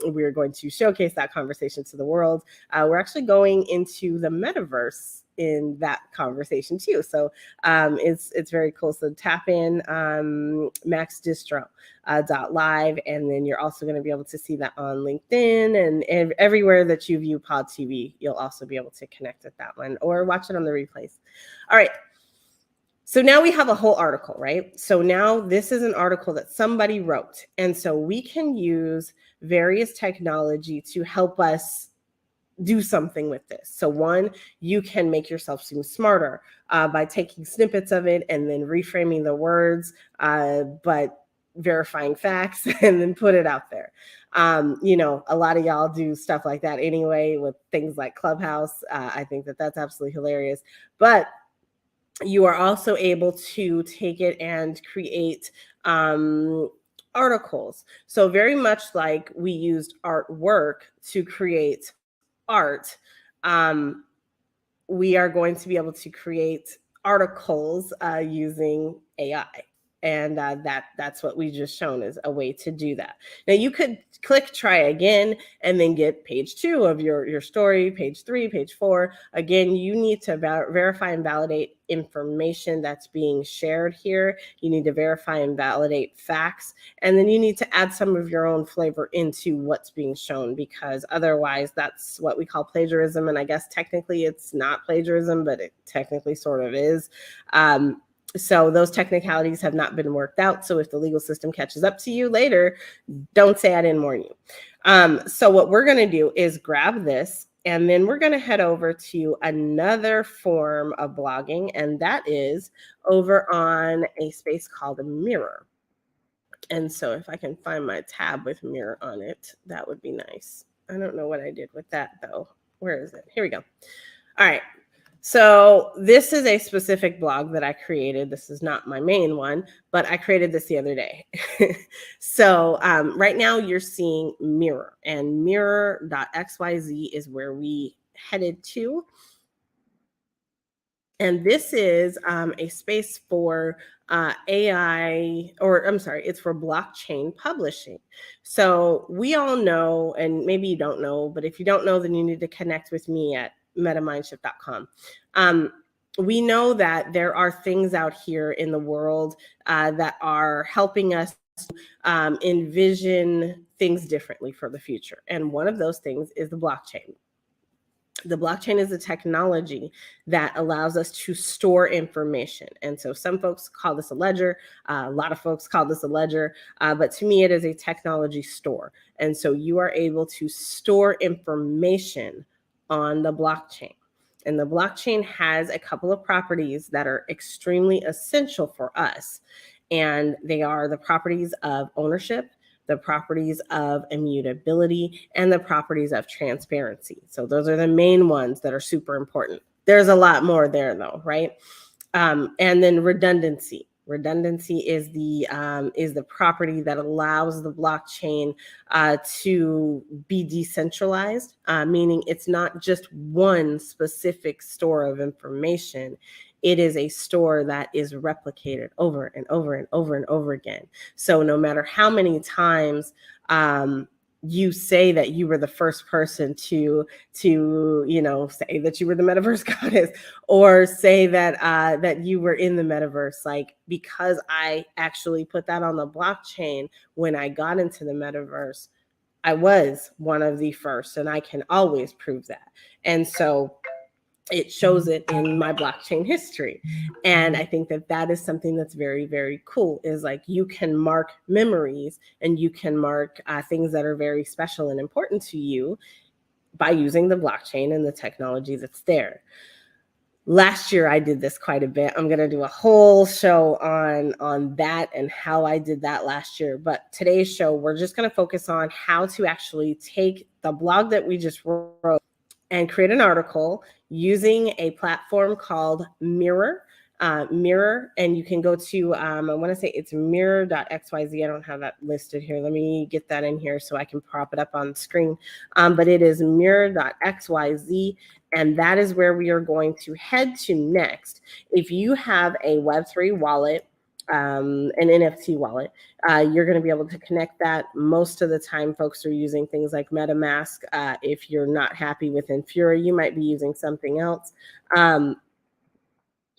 Speaker 1: we're going to showcase that conversation to the world. We're actually going into the metaverse in that conversation too. So it's very cool. So tap in maxdistro.live, and then you're also going to be able to see that on LinkedIn and everywhere that you view PodTv. You'll also be able to connect with that one or watch it on the replays. All right. So now we have a whole article, right? So now this is an article that somebody wrote. And so we can use various technology to help us do something with this. So one, you can make yourself seem smarter by taking snippets of it and then reframing the words, but verifying facts and then put it out there. You know, a lot of y'all do stuff like that anyway with things like Clubhouse. I think that that's absolutely hilarious. But you are also able to take it and create articles. So very much like we used artwork to create art, we are going to be able to create articles using AI. And that's what we just shown is a way to do that. Now you could click try again and then get page 2 of your story, page 3, page 4. Again, you need to verify and validate information that's being shared here. You need to verify and validate facts. And then you need to add some of your own flavor into what's being shown, because otherwise that's what we call plagiarism. And I guess technically it's not plagiarism, but it technically sort of is. So those technicalities have not been worked out. So if the legal system catches up to you later, don't say I didn't warn you. So what we're going to do is grab this, and then we're going to head over to another form of blogging, and that is over on a space called a Mirror. And so if I can find my tab with Mirror on it, that would be nice. I don't know what I did with that though. Where is it? Here we go. All right. So this is a specific blog that I created. This is not my main one, but I created this the other day. So right now you're seeing Mirror, and Mirror.xyz is where we headed to. And this is a space for AI, or I'm sorry, it's for blockchain publishing. So we all know, and maybe you don't know, but if you don't know, then you need to connect with me at metamindshift.com. We know that there are things out here in the world that are helping us envision things differently for the future. And one of those things is the blockchain. The blockchain is a technology that allows us to store information. And so some folks call this a ledger. A lot of folks call this a ledger. But to me, it is a technology store. And so you are able to store information on the blockchain. And the blockchain has a couple of properties that are extremely essential for us. And they are the properties of ownership, the properties of immutability, and the properties of transparency. So those are the main ones that are super important. There's a lot more there though, right? And then redundancy. Redundancy is the property that allows the blockchain to be decentralized, meaning it's not just one specific store of information. It is a store that is replicated over and over and over and over again. So no matter how many times you say that you were the first person to say that you were the metaverse goddess, or say that that you were in the metaverse, like, because I actually put that on the blockchain when I got into the metaverse, I was one of the first, and I can always prove that. And so it shows it in my blockchain history. And I think that that is something that's very, very cool, is like you can mark memories and you can mark things that are very special and important to you by using the blockchain and the technology that's there. Last year, I did this quite a bit. I'm going to do a whole show on that and how I did that last year. But today's show, we're just going to focus on how to actually take the blog that we just wrote and create an article using a platform called Mirror. Mirror, and you can go to, I want to say it's Mirror.xyz. I don't have that listed here. Let me get that in here so I can prop it up on the screen. But it is Mirror.xyz, and that is where we are going to head to next. If you have a Web3 wallet, an NFT wallet, you're going to be able to connect that. Most of the time, folks are using things like MetaMask. If you're not happy with Infura, you might be using something else.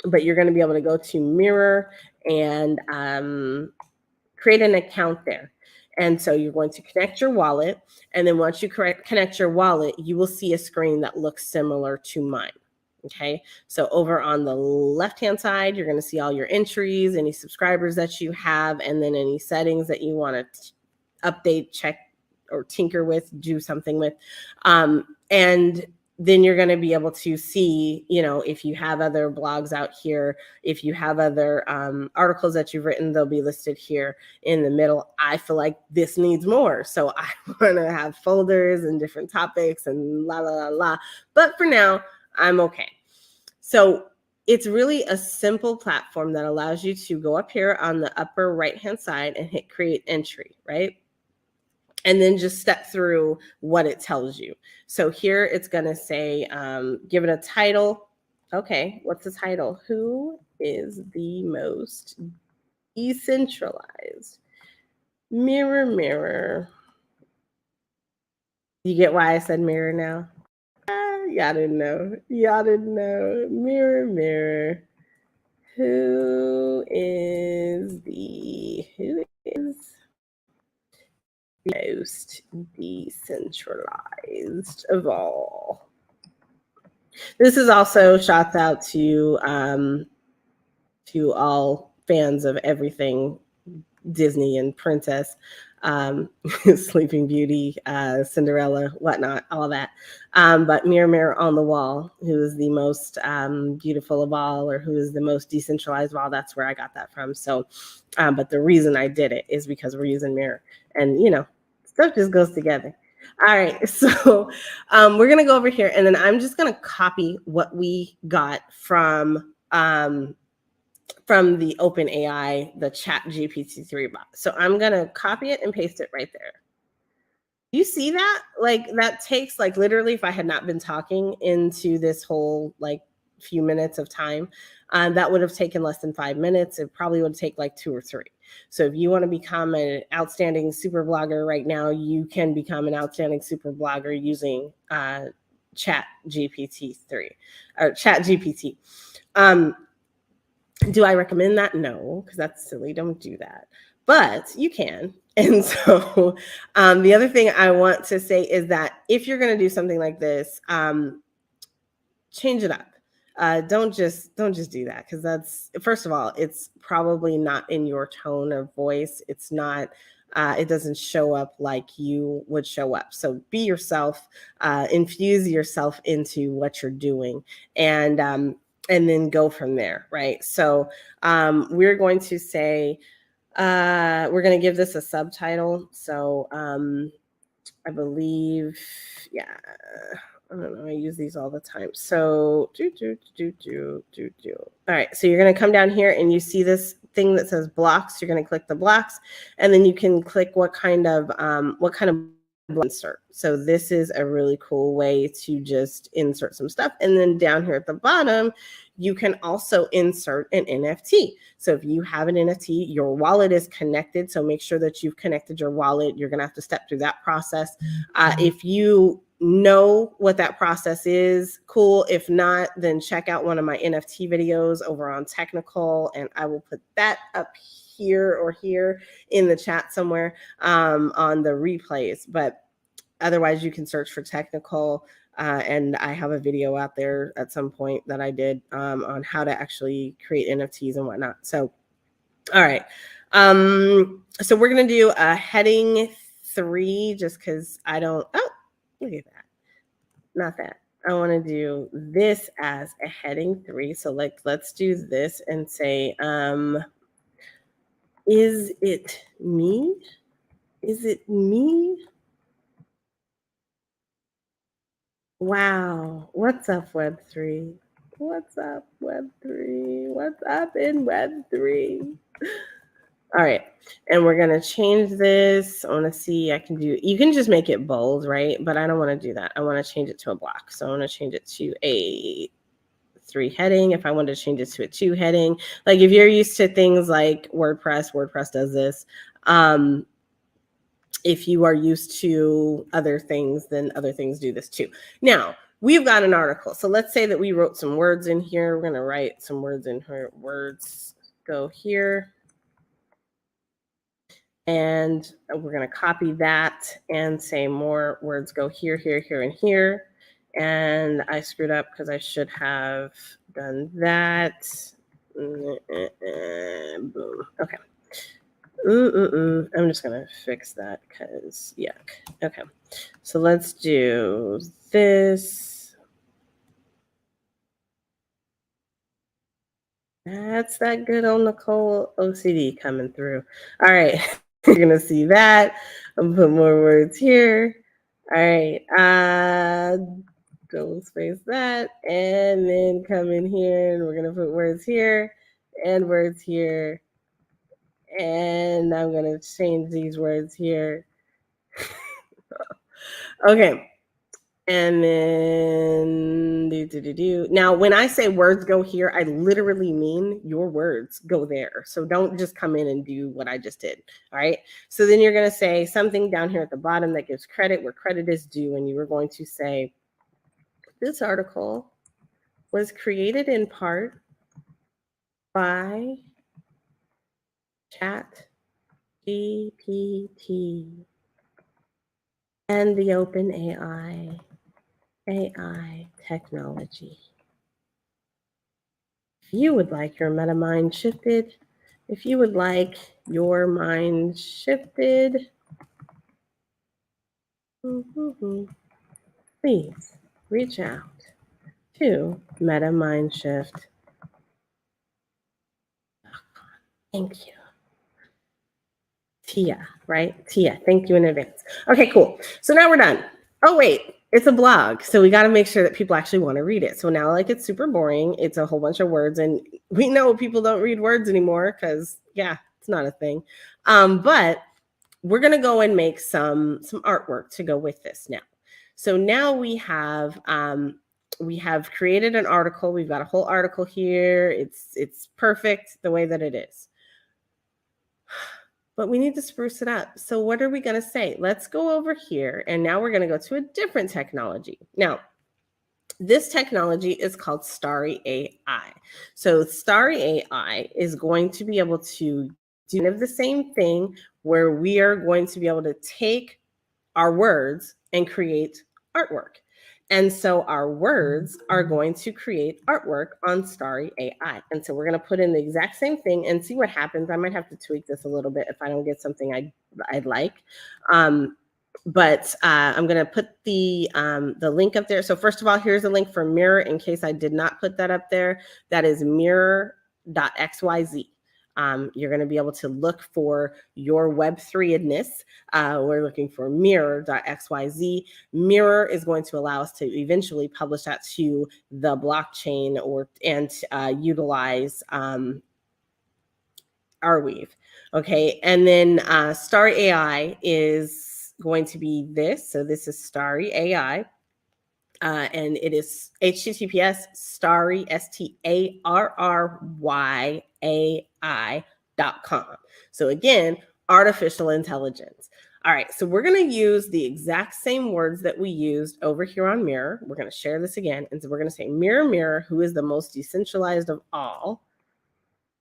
Speaker 1: But you're going to be able to go to Mirror and create an account there. And so you're going to connect your wallet. And then once you connect your wallet, you will see a screen that looks similar to mine. Okay, so over on the left-hand side, you're going to see all your entries, any subscribers that you have, and then any settings that you want to update, check, or tinker with, do something with. And then you're going to be able to see, if you have other blogs out here, if you have other articles that you've written, they'll be listed here in the middle. I feel like this needs more. So I want to have folders and different topics and la, la, la, la. But for now, I'm okay. So it's really a simple platform that allows you to go up here on the upper right-hand side and hit create entry, right? And then just step through what it tells you. So here it's going to say, give it a title. Okay, what's the title? Who is the most decentralized? Mirror, mirror. You get why I said mirror now? Y'all didn't know. Y'all didn't know. Mirror, mirror. Who is most decentralized of all? This is also shouts out to all fans of everything Disney and princess, Sleeping Beauty, Cinderella, whatnot, all that. But mirror, mirror on the wall, who is the most beautiful of all, or who is the most decentralized of all? That's where I got that from. So, but the reason I did it is because we're using mirror, and stuff just goes together. All right, so we're gonna go over here, and then I'm just gonna copy what we got from the OpenAI, the Chat GPT 3 bot. So I'm gonna copy it and paste it right there. You see that? Like that takes literally, if I had not been talking into this whole few minutes of time, that would have taken less than 5 minutes. It probably would take 2 or 3. So if you want to become an outstanding super blogger right now, you can become an outstanding super blogger using Chat GPT 3 or Chat GPT. Do I recommend that? No, because that's silly. Don't do that. But you can. And so the other thing I want to say is that if you're going to do something like this, change it up. Don't just do that, because that's, first of all, it's probably not in your tone of voice. It's not. It doesn't show up like you would show up. So be yourself. Infuse yourself into what you're doing, and then go from there, right? So we're going to say, we're going to give this a subtitle. So I believe, yeah, I don't know, I use these all the time. So all right, so you're going to come down here and you see this thing that says blocks. You're going to click the blocks, and then you can click what kind of insert. So this is a really cool way to just insert some stuff. And then down here at the bottom, you can also insert an NFT. So if you have an NFT, your wallet is connected. So make sure that you've connected your wallet. You're going to have to step through that process. If you know what that process is, cool. If not, then check out one of my NFT videos over on Technikole, and I will put that up here or here in the chat somewhere on the replays. But otherwise, you can search for Technikole, and I have a video out there at some point that I did on how to actually create NFTs and whatnot. So, all right. So we're going to do a heading 3, just because I don't, oh, look at that. Not that. I want to do this as a heading 3. So let's do this and say, is it me? Is it me? Wow. What's up, Web3? What's up, Web3? What's up in Web3? All right. And we're going to change this. I want to see, you can just make it bold, right? But I don't want to do that. I want to change it to a block. So I want to change it to a 3 heading. If I wanted to change it to a 2 heading, like if you're used to things like WordPress does this. If you are used to other things, then other things do this too. Now, we've got an article. So let's say that we wrote some words in here. We're going to write some words in here. Words go here. And we're going to copy that and say more words go here, here, here, and here. And I screwed up because I should have done that. Boom. Okay. I'm just going to fix that because yuck. Okay. So let's do this. That's that good old NiKole OCD coming through. All right. You're going to see that. I'll put more words here. All right. Double space that. And then come in here and we're going to put words here and words here. And I'm going to change these words here. Okay. And then Now, when I say words go here, I literally mean your words go there. So don't just come in and do what I just did. All right. So then you're going to say something down here at the bottom that gives credit where credit is due. And you were going to say, this article was created in part by Chat GPT and the OpenAI AI technology. If you would like your meta mind shifted, please reach out to MetaMindShift. Thank you. Tia, right? Tia, thank you in advance. Okay, cool. So now we're done. Oh, wait, it's a blog. So we got to make sure that people actually want to read it. So now, like, it's super boring. It's a whole bunch of words. And we know people don't read words anymore because, yeah, it's not a thing. But we're going to go and make some artwork to go with this now. So now we have created an article. We've got a whole article here. It's perfect the way that it is. But we need to spruce it up. So what are we going to say? Let's go over here. And now we're going to go to a different technology. Now, this technology is called Starry AI. So Starry AI is going to be able to do the same thing where we are going to be able to take our words and create artwork. And so our words are going to create artwork on Starry AI. And so we're going to put in the exact same thing and see what happens. I might have to tweak this a little bit if I don't get something I'd like. But I'm going to put the link up there. So first of all, here's a link for Mirror in case I did not put that up there. That is Mirror.xyz. You're going to be able to look for your Web3-edness. We're looking for Mirror.xyz. Mirror is going to allow us to eventually publish that to the blockchain and utilize Arweave. Okay, and then Starry AI is going to be this. So this is Starry AI. And it is HTTPS Starry STARRYAI.com. So again, artificial intelligence. All right, so we're going to use the exact same words that we used over here on Mirror. We're going to share this again. And so we're going to say, Mirror, Mirror, who is the most decentralized of all?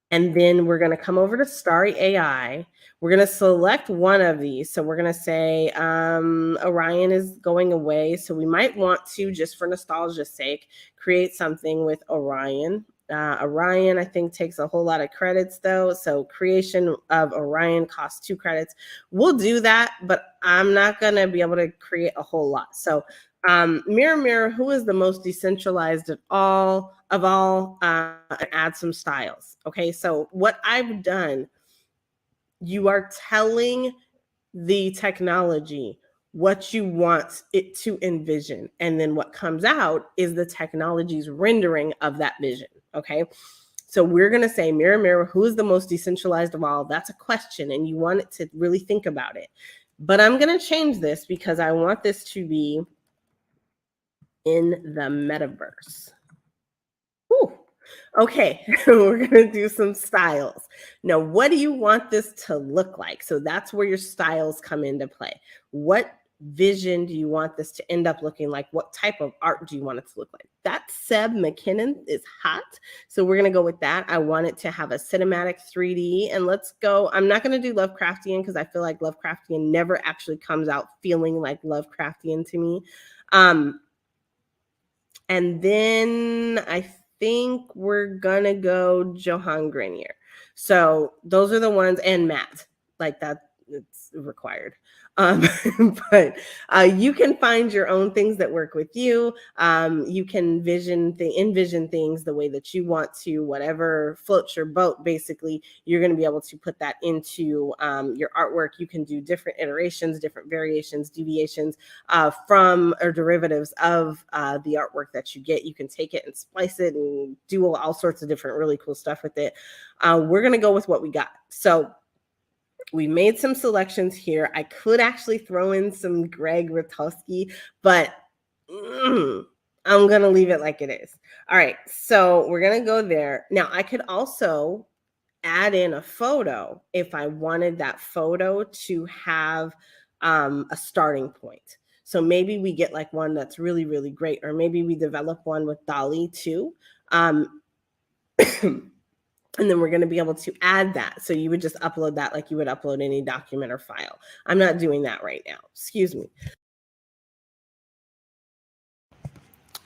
Speaker 1: And then we're going to come over to Starry AI. We're going to select one of these. So we're going to say Orion is going away. So we might want to, just for nostalgia's sake, create something with Orion. Orion, I think, takes a whole lot of credits, though. So creation of Orion costs 2 credits. We'll do that, but I'm not going to be able to create a whole lot. So Mirror, Mirror, who is the most decentralized of all, add some styles. Okay, so what I've done, you are telling the technology what you want it to envision. And then what comes out is the technology's rendering of that vision. Okay. So we're going to say, mirror, mirror, who is the most decentralized of all? That's a question, and you want it to really think about it. But I'm going to change this because I want this to be in the metaverse. Whew. Okay, we're going to do some styles. Now, what do you want this to look like? So that's where your styles come into play. What vision do you want this to end up looking like? What type of art do you want it to look like? That Seb McKinnon is hot. So we're going to go with that. I want it to have a cinematic 3D. And let's go. I'm not going to do Lovecraftian because I feel like Lovecraftian never actually comes out feeling like Lovecraftian to me. And then I think we're gonna go Johan Grenier. So those are the ones, and Matt, like that, it's required. But you can find your own things that work with you. You can envision things the way that you want to, whatever floats your boat. Basically, you're going to be able to put that into your artwork. You can do different iterations, different variations, deviations from or derivatives of the artwork that you get. You can take it and splice it and do all sorts of different really cool stuff with it. We're going to go with what we got. So we made some selections here. I could actually throw in some Greg Rutowski, but I'm going to leave it like it is. All right, so we're going to go there. Now, I could also add in a photo if I wanted that photo to have a starting point. So maybe we get like one that's really, really great, or maybe we develop one with Dall-e2. And then we're going to be able to add that. So you would just upload that like you would upload any document or file. I'm not doing that right now. Excuse me.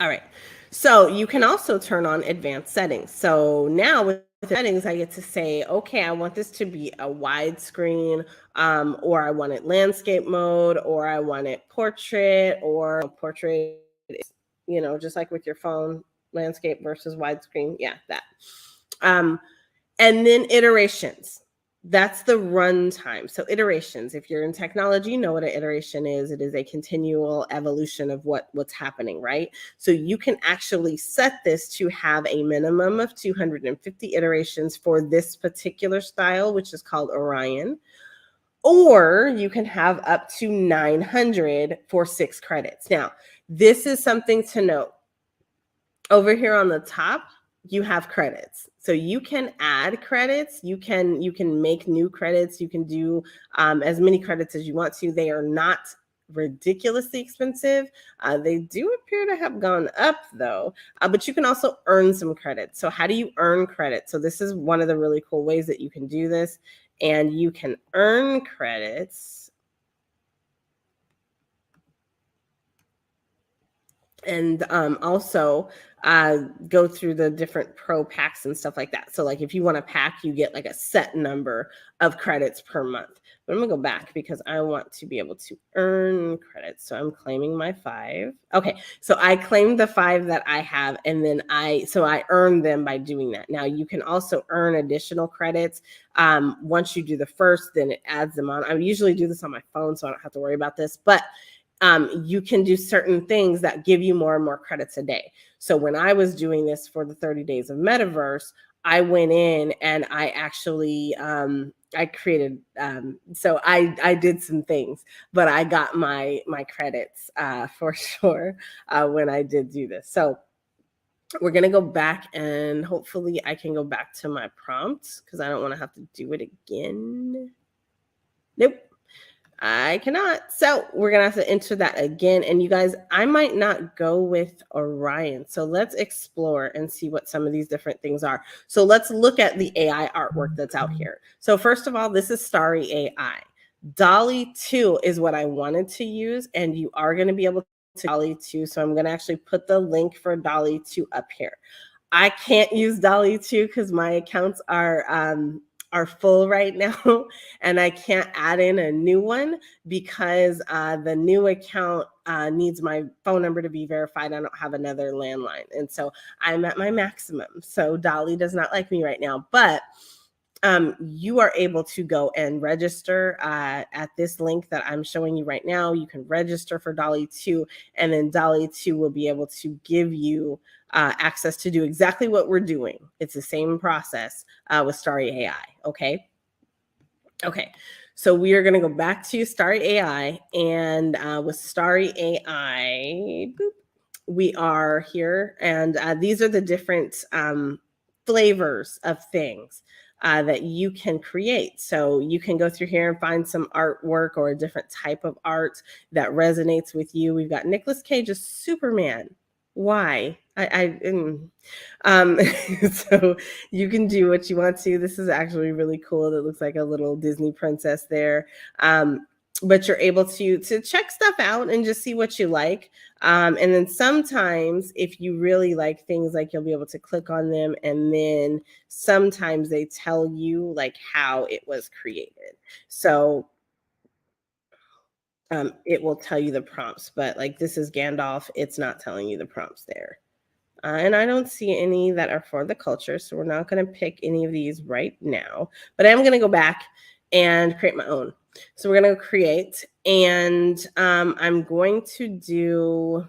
Speaker 1: All right. So you can also turn on advanced settings. So now with settings, I get to say, okay, I want this to be a widescreen, or I want it landscape mode, or I want it portrait, or portrait, just like with your phone, landscape versus widescreen. Yeah, that. And then iterations. That's the runtime. So iterations, if you're in technology, you know what an iteration is. It is a continual evolution of what's happening, right? So you can actually set this to have a minimum of 250 iterations for this particular style, which is called Orion. Or you can have up to 900 for 6 credits. Now, this is something to note. Over here on the top, you have credits. So you can add credits. You can make new credits. You can do as many credits as you want to. They are not ridiculously expensive. They do appear to have gone up though, but you can also earn some credits. So how do you earn credits? So this is one of the really cool ways that you can do this, and you can earn credits. And also go through the different pro packs and stuff like that. So like if you want a pack, you get like a set number of credits per month. But I'm gonna go back because I want to be able to earn credits. So I'm claiming my 5. Okay, so I claimed the 5 that I have, and then I earned them by doing that. Now you can also earn additional credits. Once you do the first, then it adds them on. I usually do this on my phone, so I don't have to worry about this, but you can do certain things that give you more and more credits a day. So when I was doing this for the 30 days of Metaverse, I went in and I actually, I created, so I did some things, but I got my credits for sure when I did do this. So we're going to go back, and hopefully I can go back to my prompts because I don't want to have to do it again. Nope. I cannot. So we're going to have to enter that again. And you guys, I might not go with Orion. So let's explore and see what some of these different things are. So let's look at the AI artwork that's out here. So first of all, this is Starry AI. Dall-e2 is what I wanted to use, and you are going to be able to Dall-e2. So I'm going to actually put the link for Dall-e2 up here. I can't use Dall-e2 because my accounts are full right now, and I can't add in a new one because the new account needs my phone number to be verified. I don't have another landline, and so I'm at my maximum. So Dalle does not like me right now, but you are able to go and register at this link that I'm showing you right now. You can register for Dall-e2, and then Dall-e2 will be able to give you access to do exactly what we're doing. It's the same process with Starry AI, okay? Okay, so we are going to go back to Starry AI, and with Starry AI, boop, we are here, and these are the different flavors of things that you can create. So you can go through here and find some artwork or a different type of art that resonates with you. We've got Nicolas Cage's Superman. Why? So you can do what you want to. This is actually really cool. It looks like a little Disney princess there. But you're able to check stuff out and just see what you like. And then sometimes if you really like things, like you'll be able to click on them, and then sometimes they tell you like how it was created. So it will tell you the prompts, but like this is Gandalf, it's not telling you the prompts there. And I don't see any that are for the culture, so we're not going to pick any of these right now. But I'm going to go back and create my own. So we're going to create, and I'm going to do,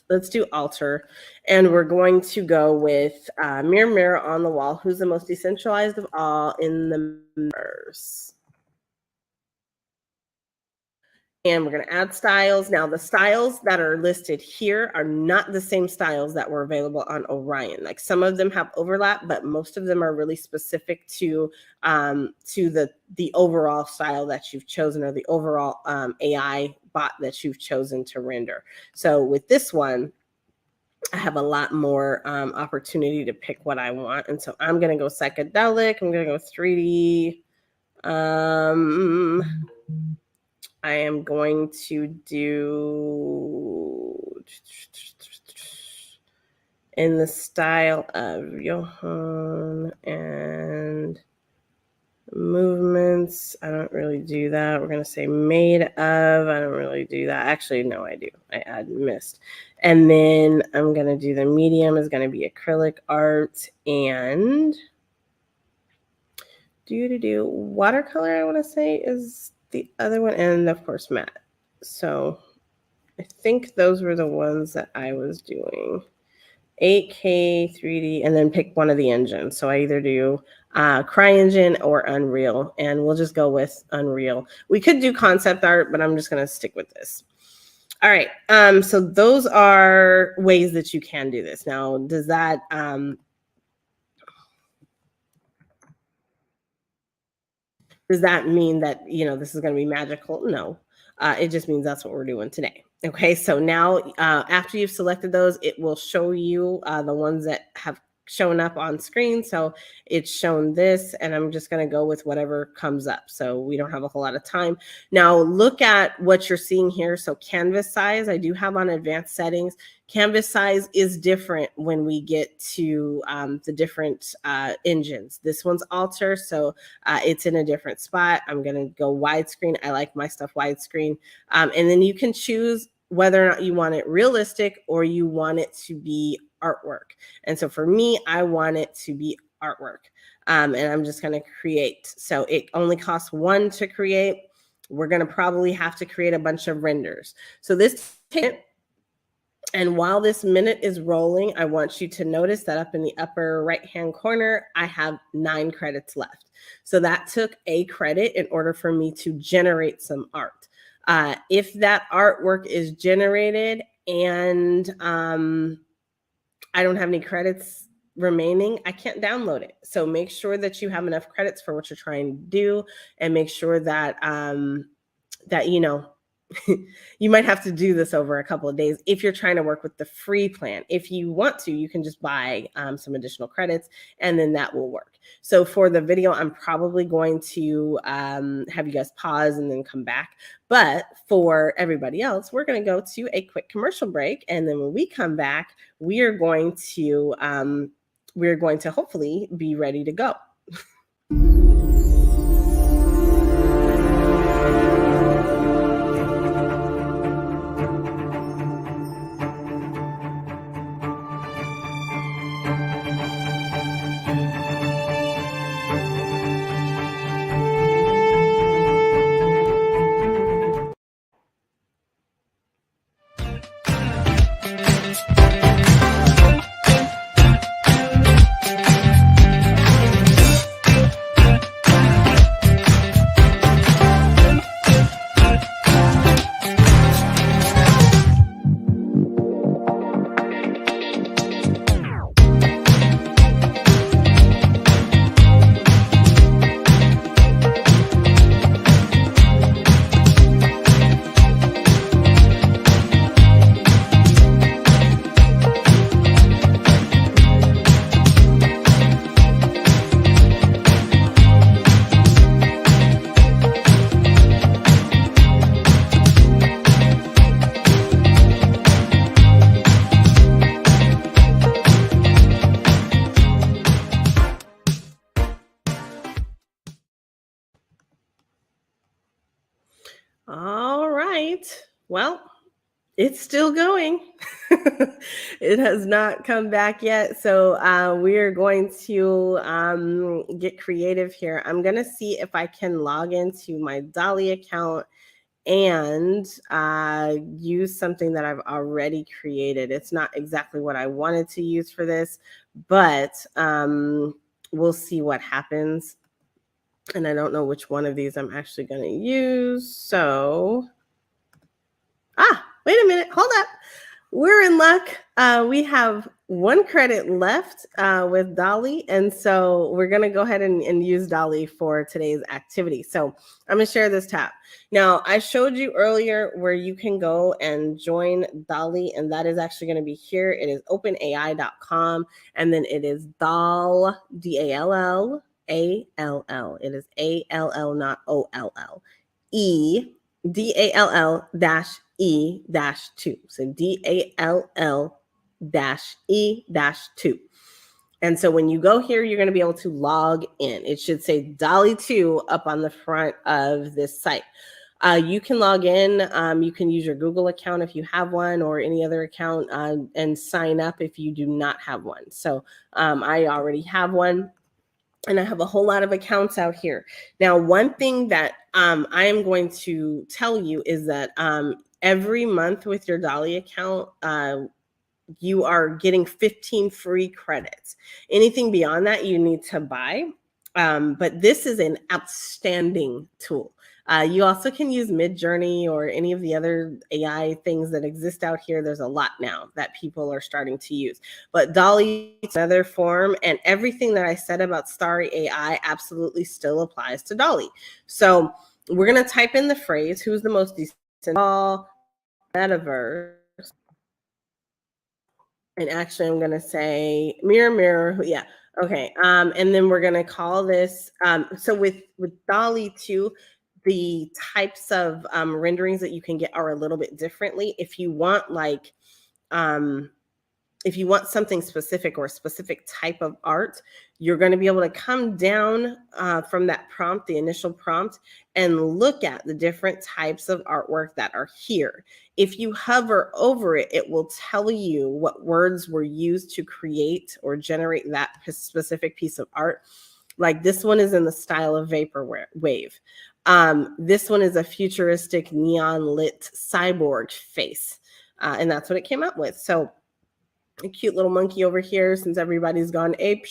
Speaker 1: let's do alter, and we're going to go with mirror, mirror on the wall, who's the most decentralized of all in the metaverse. And we're going to add styles. Now, the styles that are listed here are not the same styles that were available on Orion. Like some of them have overlap, but most of them are really specific to the overall style that you've chosen, or the overall AI bot that you've chosen to render. So with this one, I have a lot more opportunity to pick what I want. And so I'm going to go psychedelic. I'm going to go 3D. I am going to do in the style of Johann and movements. I don't really do that. We're going to say made of. I don't really do that. Actually, no, I do. I missed. And then I'm going to do the medium is going to be acrylic art, and watercolor, I want to say, is the other one, and of course matte. So I think those were the ones that I was doing. 8K, 3D, and then pick one of the engines. So I either do CryEngine or Unreal, and we'll just go with Unreal. We could do concept art, but I'm just going to stick with this. All right. So those are ways that you can do this. Now, does that mean that, this is going to be magical? No. It just means that's what we're doing today. Okay, so now after you've selected those, it will show you the ones that have shown up on screen. So it's shown this, and I'm just going to go with whatever comes up. So we don't have a whole lot of time. Now look at what you're seeing here. So canvas size, I do have on advanced settings. Canvas size is different when we get to the different engines. This one's alter, so it's in a different spot. I'm going to go widescreen. I like my stuff widescreen. And then you can choose whether or not you want it realistic or you want it to be artwork. And so for me, I want it to be artwork. And I'm just going to create. So it only costs 1 to create. We're going to probably have to create a bunch of renders. So this takes, and while this minute is rolling, I want you to notice that up in the upper right-hand corner, I have 9 credits left. So that took a credit in order for me to generate some art. If that artwork is generated and I don't have any credits remaining, I can't download it. So make sure that you have enough credits for what you're trying to do, and make sure that you might have to do this over a couple of days if you're trying to work with the free plan. If you want to, you can just buy some additional credits, and then that will work. So for the video, I'm probably going to have you guys pause and then come back. But for everybody else, we're going to go to a quick commercial break. And then when we come back, we are going to hopefully be ready to go. All right. Well, it's still going. It has not come back yet. So we are going to get creative here. I'm going to see if I can log into my Dalle account and use something that I've already created. It's not exactly what I wanted to use for this, but we'll see what happens. And I don't know which one of these I'm actually going to use. So, wait a minute, hold up. We're in luck. We have 1 credit left with Dalle. And so we're going to go ahead and use Dalle for today's activity. So I'm going to share this tab. Now, I showed you earlier where you can go and join Dalle, and that is actually going to be here. It is openai.com, and then it is Dall, Dall, A-L-L. It is A-L-L, not O-L-L. DALL-E-2. So DALL-E-2. And so when you go here, you're going to be able to log in. It should say Dall-e2 up on the front of this site. You can log in. You can use your Google account if you have one, or any other account, and sign up if you do not have one. So I already have one. And I have a whole lot of accounts out here. Now, one thing that I am going to tell you is that every month with your Dalle account, you are getting 15 free credits. Anything beyond that, you need to buy. But this is an outstanding tool. You also can use Midjourney or any of the other AI things that exist out here. There's a lot now that people are starting to use. But Dalle is another form, and everything that I said about Starry AI absolutely still applies to Dalle. So we're going to type in the phrase, who's the most decentralized metaverse? And actually, I'm going to say mirror. Yeah. Okay. And then we're going to call this. So with Dalle-2, the types of renderings that you can get are a little bit differently. If you want something specific or a specific type of art, you're going to be able to come down from that prompt, the initial prompt, and look at the different types of artwork that are here. If you hover over it, it will tell you what words were used to create or generate that specific piece of art. Like this one is in the style of vaporwave. This one is a futuristic neon lit cyborg face. And that's what it came up with. So a cute little monkey over here, since everybody's gone ape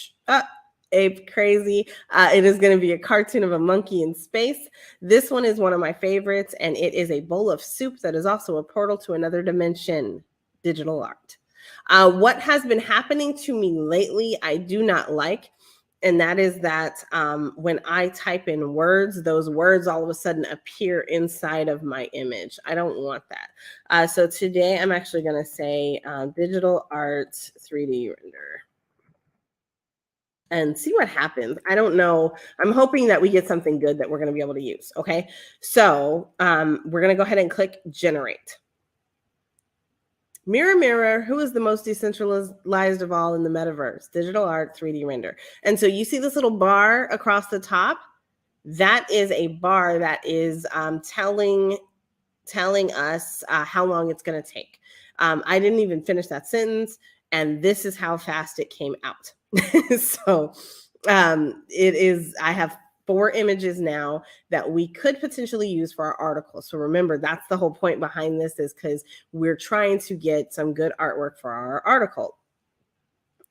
Speaker 1: crazy. It is going to be a cartoon of a monkey in space. This one is one of my favorites, and it is a bowl of soup that is also a portal to another dimension, digital art. What has been happening to me lately, I do not like. And that is that when I type in words, those words all of a sudden appear inside of my image. I don't want that. So today I'm actually going to say digital art 3D render and see what happens. I don't know. I'm hoping that we get something good that we're going to be able to use. Okay. So we're going to go ahead and click generate. Mirror, who is the most decentralized of all in the metaverse? Digital art, 3D render. And so you see this little bar across the top? That is a bar that is telling us how long it's going to take. I didn't even finish that sentence, and this is how fast it came out. So it is, I have 4 images now that we could potentially use for our article. So remember, that's the whole point behind this, is because we're trying to get some good artwork for our article.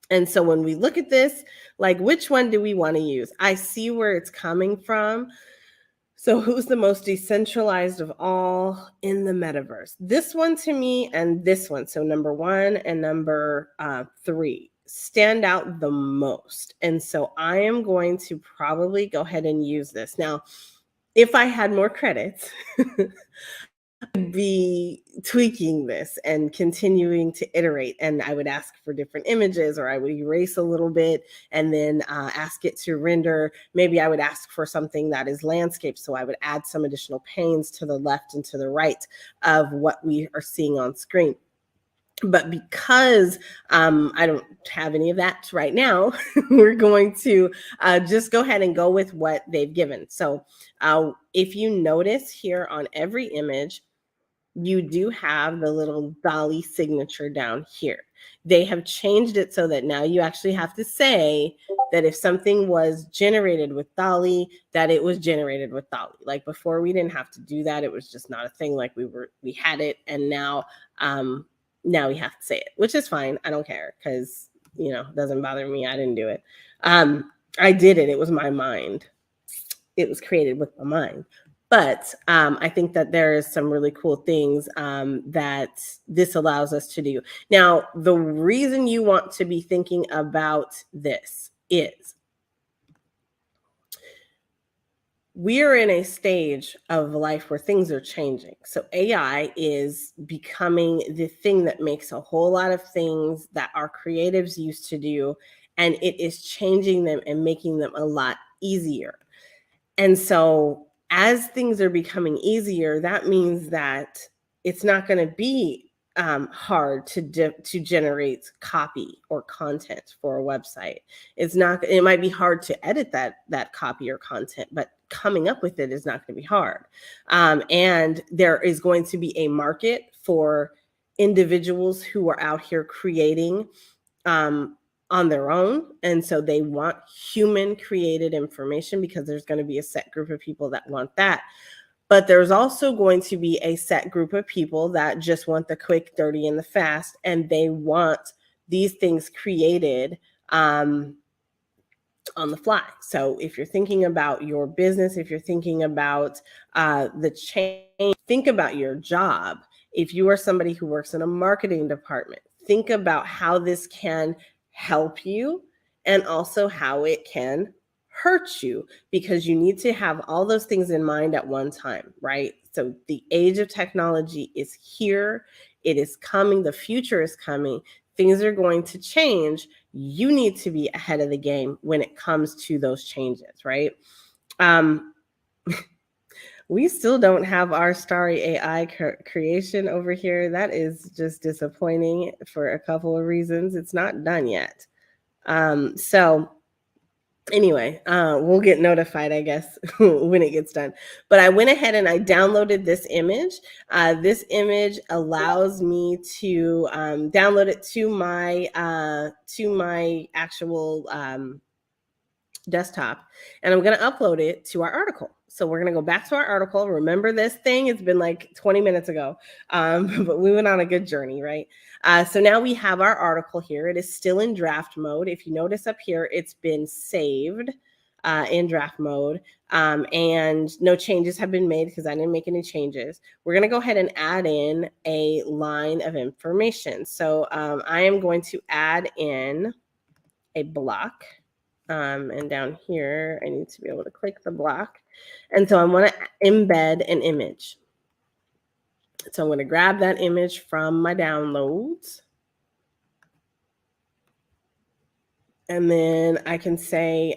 Speaker 1: And so when we look at this, like, which one do we want to use? I see where it's coming from. So who's the most decentralized of all in the metaverse? This one to me, and this one. So number 1 and number 3 stand out the most. And so I am going to probably go ahead and use this. Now, if I had more credits, I'd be tweaking this and continuing to iterate. And I would ask for different images, or I would erase a little bit and then ask it to render. Maybe I would ask for something that is landscape. So I would add some additional panes to the left and to the right of what we are seeing on screen. But because I don't have any of that right now, we're going to just go ahead and go with what they've given. So if you notice here on every image, you do have the little Dall-e signature down here. They have changed it so that now you actually have to say that if something was generated with Dall-e, that it was generated with Dall-e. Like before, we didn't have to do that. It was just not a thing. Like we had it, and now we have to say it, which is fine. I don't care because it doesn't bother me. I didn't do it. I did it. It was my mind. It was created with my mind. But I think that there is some really cool things that this allows us to do. Now, the reason you want to be thinking about this is we are in a stage of life where things are changing. So AI is becoming the thing that makes a whole lot of things that our creatives used to do, and it is changing them and making them a lot easier. And so as things are becoming easier, that means that it's not going to be hard to generate copy or content for a website. It might be hard to edit that copy or content, but coming up with it is not going to be hard. And there is going to be a market for individuals who are out here creating on their own. And so they want human created information because there's going to be a set group of people that want that. But there's also going to be a set group of people that just want the quick, dirty, and the fast, and they want these things created on the fly. So if you're thinking about your business, if you're thinking about the change, think about your job. If you are somebody who works in a marketing department, think about how this can help you and also how it can hurt you, because you need to have all those things in mind at one time, right? So the age of technology is here. It is coming. The future is coming. Things are going to change. You need to be ahead of the game when it comes to those changes, right? We still don't have our Starry AI creation over here. That is just disappointing for a couple of reasons. It's not done yet. So anyway, we'll get notified, I guess, when it gets done. But I went ahead and I downloaded this image. This image allows me to download it to my actual desktop, and I'm going to upload it to our article. So we're going to go back to our article. Remember this thing? It's been like 20 minutes ago, but we went on a good journey, right? So now we have our article here. It is still in draft mode. If you notice up here, it's been saved in draft mode, and no changes have been made because I didn't make any changes. We're going to go ahead and add in a line of information. So I am going to add in a block. And down here, I need to be able to click the block. And so I want to embed an image. So I'm going to grab that image from my downloads. And then I can say,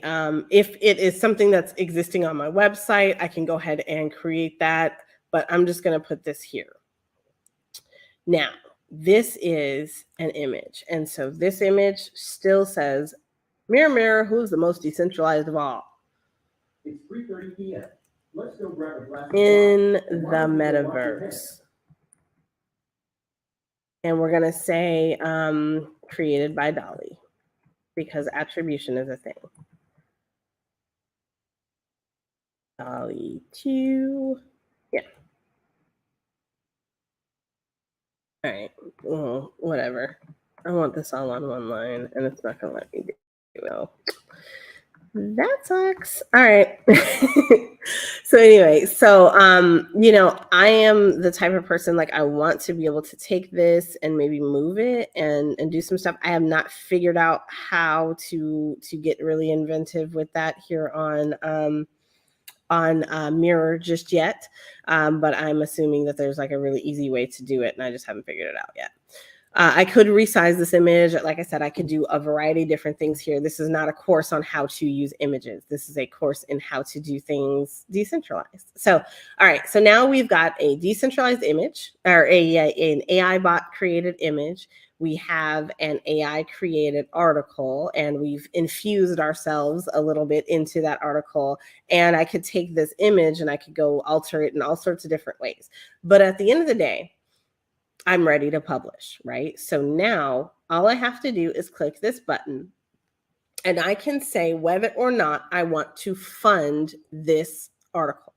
Speaker 1: if it is something that's existing on my website, I can go ahead and create that. But I'm just going to put this here. Now, this is an image. And so this image still says, "Mirror, mirror, who's the most decentralized of all?"
Speaker 2: It's 3:30 p.m. Let's go grab a glass
Speaker 1: in the metaverse. And we're going to say created by Dalle, because attribution is a thing. Dall-e2. Yeah. All right. Well, whatever. I want this all on one line, and it's not going to let me do it. That sucks. All right. So anyway, so I am the type of person, like, I want to be able to take this and maybe move it and do some stuff. I have not figured out how to get really inventive with that here on Mirror just yet. But I'm assuming that there's like a really easy way to do it, and I just haven't figured it out yet. I could resize this image. Like I said, I could do a variety of different things here. This is not a course on how to use images. This is a course in how to do things decentralized. So, all right. So now we've got a decentralized image, or an AI bot created image. We have an AI created article, and we've infused ourselves a little bit into that article. And I could take this image and I could go alter it in all sorts of different ways. But at the end of the day, I'm ready to publish, right? So now all I have to do is click this button, and I can say whether or not I want to fund this article.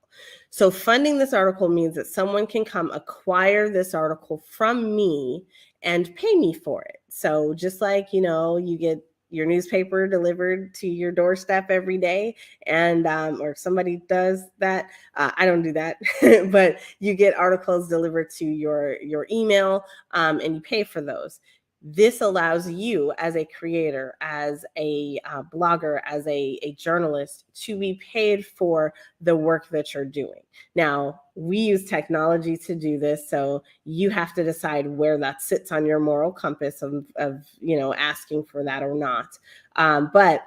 Speaker 1: So funding this article means that someone can come acquire this article from me and pay me for it. So just like, you get your newspaper delivered to your doorstep every day, and or somebody does that. I don't do that, but you get articles delivered to your email, and you pay for those. This allows you as a creator, as a blogger, as a journalist, to be paid for the work that you're doing. Now, we use technology to do this, so you have to decide where that sits on your moral compass of asking for that or not. But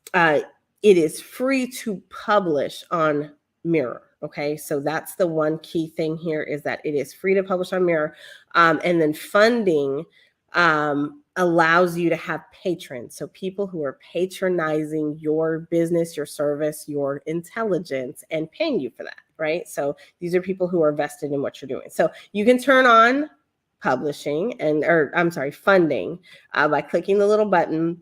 Speaker 1: it is free to publish on Mirror. Okay, so that's the one key thing here, is that it is free to publish on Mirror, and then funding allows you to have patrons. So people who are patronizing your business, your service, your intelligence, and paying you for that, right? So these are people who are vested in what you're doing. So you can turn on publishing funding by clicking the little button.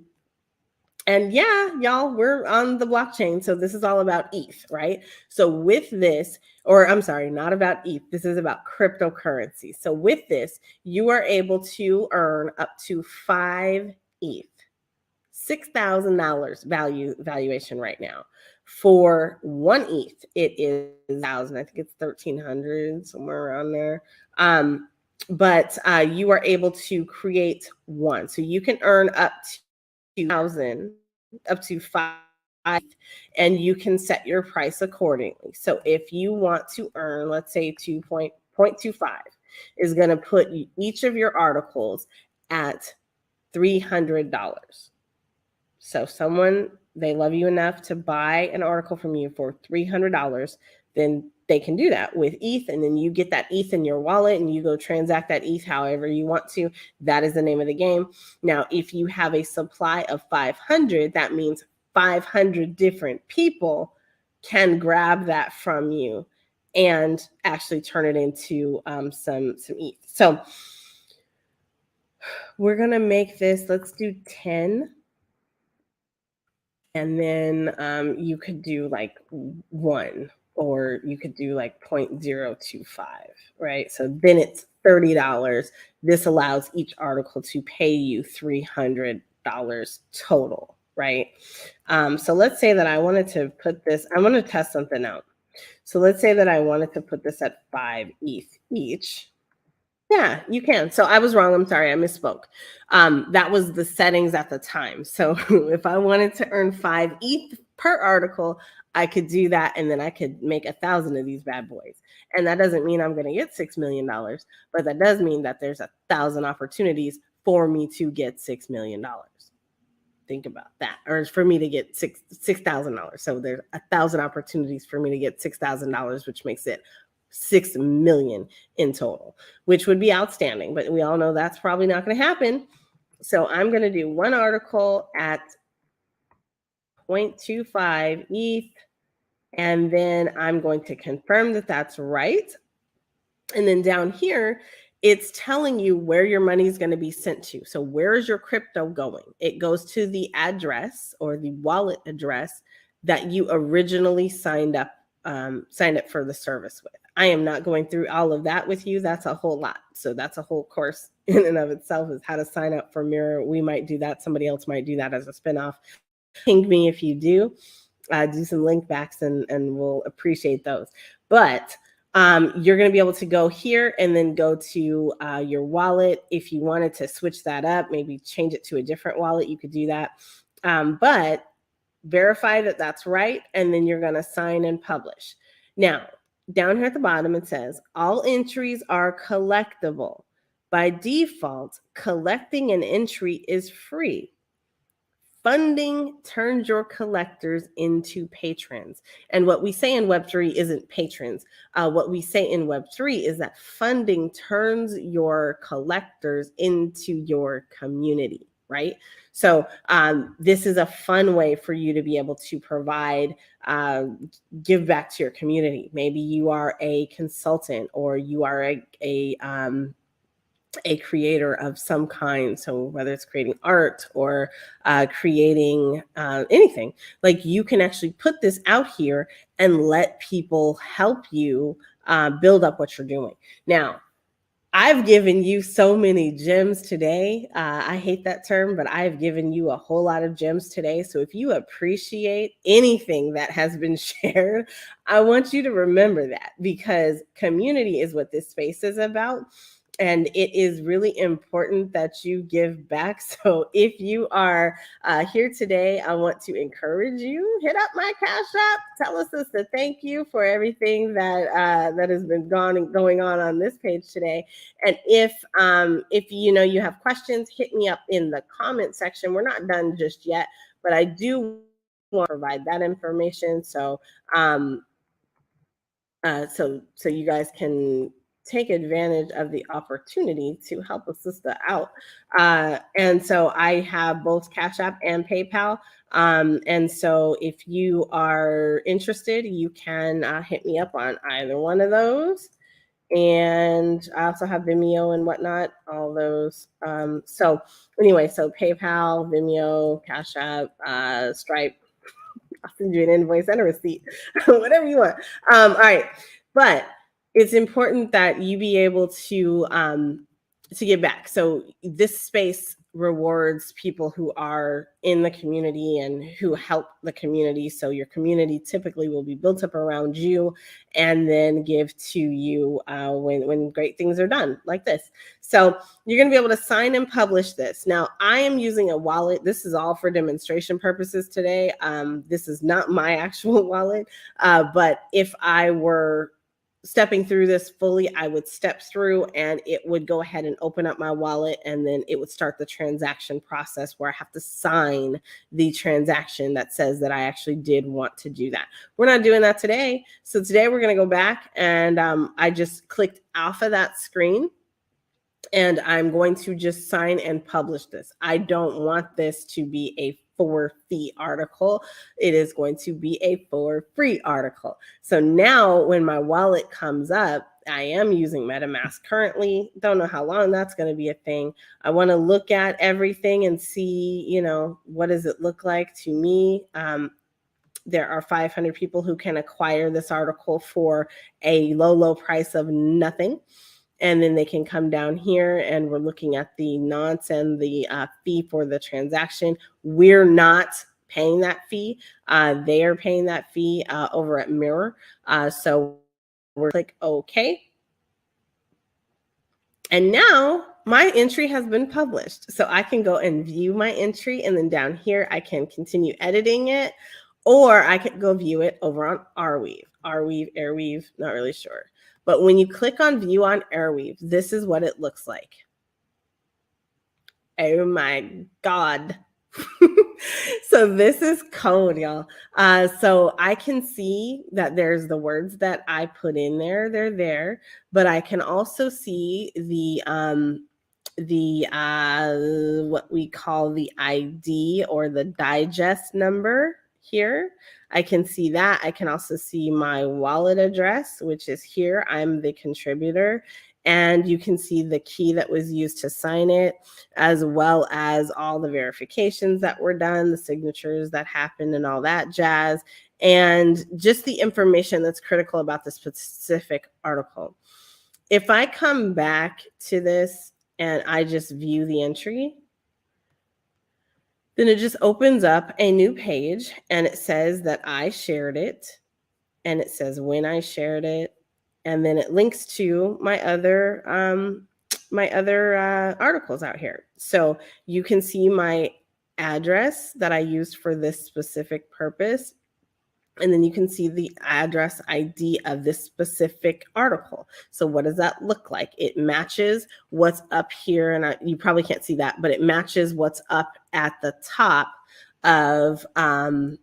Speaker 1: And yeah, y'all, we're on the blockchain. So this is all about ETH, right? So with this, or I'm sorry, not about ETH, this is about cryptocurrency. So with this, you are able to earn up to 5 ETH, $6,000 valuation right now. For 1 ETH, it is 1,000. I think it's 1,300, somewhere around there. But you are able to create one. So you can earn up to 2,000, up to 5, and you can set your price accordingly. So if you want to earn, let's say 2.25 is going to put each of your articles at $300. So someone, they love you enough to buy an article from you for $300, then they can do that with ETH, and then you get that ETH in your wallet and you go transact that ETH however you want to. That is the name of the game. Now, if you have a supply of 500, that means 500 different people can grab that from you and actually turn it into some ETH. So we're going to make this, let's do 10. And then you could do like 1, or you could do like 0.025, right? So then it's $30. This allows each article to pay you $300 total, right? So let's say that I wanted to put this, I want to test something out. So let's say that I wanted to put this at 5 ETH each. Yeah, you can. So I was wrong. I'm sorry. I misspoke. That was the settings at the time. So if I wanted to earn 5 ETH per article, I could do that. And then I could make 1,000 of these bad boys. And that doesn't mean I'm going to get $6 million, but that does mean that there's 1,000 opportunities for me to get $6 million. Think about that. Or for me to get $6,000. So there's 1,000 opportunities for me to get $6,000, which makes it 6 million in total, which would be outstanding, but we all know that's probably not going to happen. So I'm going to do one article at 0.25 ETH, and then I'm going to confirm that that's right. And then down here, it's telling you where your money is going to be sent to. So where is your crypto going? It goes to the address, or the wallet address, that you originally signed up for the service with. I am not going through all of that with you. That's a whole lot. So that's a whole course in and of itself, is how to sign up for Mirror. We might do that. Somebody else might do that as a spinoff. Ping me if you do. Do some link backs, and we'll appreciate those. But you're going to be able to go here and then go to your wallet. If you wanted to switch that up, maybe change it to a different wallet, you could do that. But verify that that's right, and then you're going to sign and publish. Now, down here at the bottom, it says all entries are collectible. By default, collecting an entry is free. Funding turns your collectors into patrons. And what we say in Web3 isn't patrons. What we say in Web3 is that funding turns your collectors into your community, right? So this is a fun way for you to be able to provide, give back to your community. Maybe you are a consultant, or you are a creator of some kind. So whether it's creating art or creating anything, like, you can actually put this out here and let people help you build up what you're doing. Now, I've given you so many gems today. I hate that term, but I've given you a whole lot of gems today. So if you appreciate anything that has been shared, I want you to remember that, because community is what this space is about. And it is really important that you give back. So if you are here today, I want to encourage you, hit up my Cash App. Tell us a thank you for everything that that has been going on this page today. And if you have questions, hit me up in the comment section. We're not done just yet, but I do want to provide that information. So so you guys can take advantage of the opportunity to help a sister out. And so I have both Cash App and PayPal. And so if you are interested, you can hit me up on either one of those. And I also have Vimeo and whatnot, all those. So anyway, so PayPal, Vimeo, Cash App, Stripe. I'll send you an invoice and a receipt, whatever you want. All right, but it's important that you be able to give back. So this space rewards people who are in the community and who help the community. So your community typically will be built up around you and then give to you when great things are done, like this. So you're going to be able to sign and publish this. Now, I am using a wallet. This is all for demonstration purposes today. This is not my actual wallet, but if I were stepping through this fully, I would step through and it would go ahead and open up my wallet, and then it would start the transaction process where I have to sign the transaction that says that I actually did want to do that. We're not doing that today. So today we're going to go back, and I just clicked off of that screen, and I'm going to just sign and publish this. I don't want this to be a for fee article. It is going to be a for free article. So now when my wallet comes up, I am using MetaMask currently. Don't know how long that's going to be a thing. I want to look at everything and see, what does it look like to me? There are 500 people who can acquire this article for a low price of nothing. And then they can come down here, and we're looking at the nonce and the fee for the transaction. We're not paying that fee. They are paying that fee over at Mirror. So we're click OK. And now my entry has been published. So I can go and view my entry, and then down here I can continue editing it, or I could go view it over on Arweave. Arweave, not really sure. But when you click on view on Arweave, this is what it looks like. Oh my God. So this is code, y'all. So I can see that there's the words that I put in there. They're there, but I can also see the what we call the ID, or the digest number here. I can see that. I can also see my wallet address, which is here. I'm the contributor. And you can see the key that was used to sign it, as well as all the verifications that were done, the signatures that happened, and all that jazz, and just the information that's critical about the specific article. If I come back to this and I just view the entry, then it just opens up a new page, and it says that I shared it, and it says when I shared it, and then it links to my other articles out here. So you can see my address that I used for this specific purpose. And then you can see the address ID of this specific article. So what does that look like? It matches what's up here, and you probably can't see that, but it matches what's up at the top of the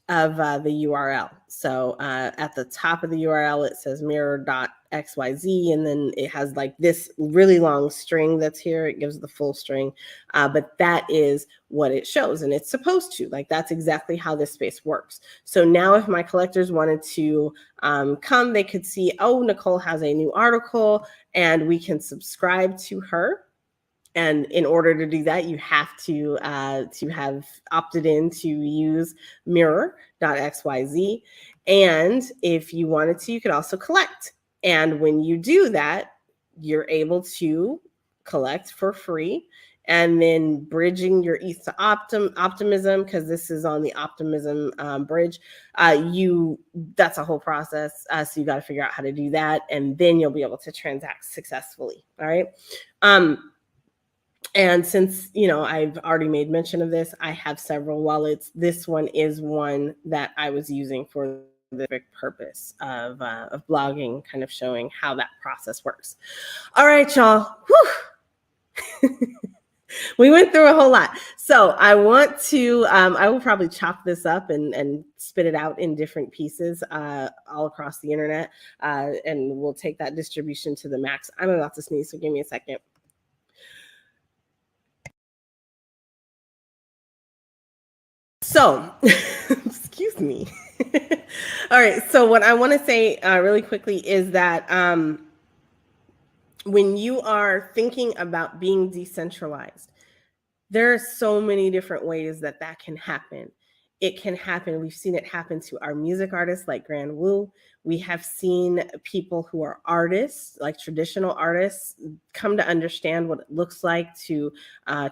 Speaker 1: URL. So at the top of the URL, it says Mirror.xyz, and then it has like this really long string that's here. It gives the full string, but that is what it shows, and it's supposed to. Like, that's exactly how this space works. So now if my collectors wanted to come, they could see, oh, NiKole has a new article, and we can subscribe to her. And in order to do that, you have to have opted in to use Mirror.xyz. And if you wanted to, you could also collect. And when you do that, you're able to collect for free. And then bridging your ETH to Optimism, because this is on the Optimism bridge, that's a whole process. So you got to figure out how to do that, and then you'll be able to transact successfully. All right. And since, I've already made mention of this, I have several wallets. This one is one that I was using for the purpose of blogging, kind of showing how that process works. All right, y'all. We went through a whole lot. So I want to, I will probably chop this up and spit it out in different pieces all across the internet. And we'll take that distribution to the max. I'm about to sneeze, so give me a second. So, excuse me. All right. So what I want to say really quickly is that when you are thinking about being decentralized, there are so many different ways that can happen. It can happen. We've seen it happen to our music artists like Grand Wu. We have seen people who are artists, like traditional artists, come to understand what it looks like to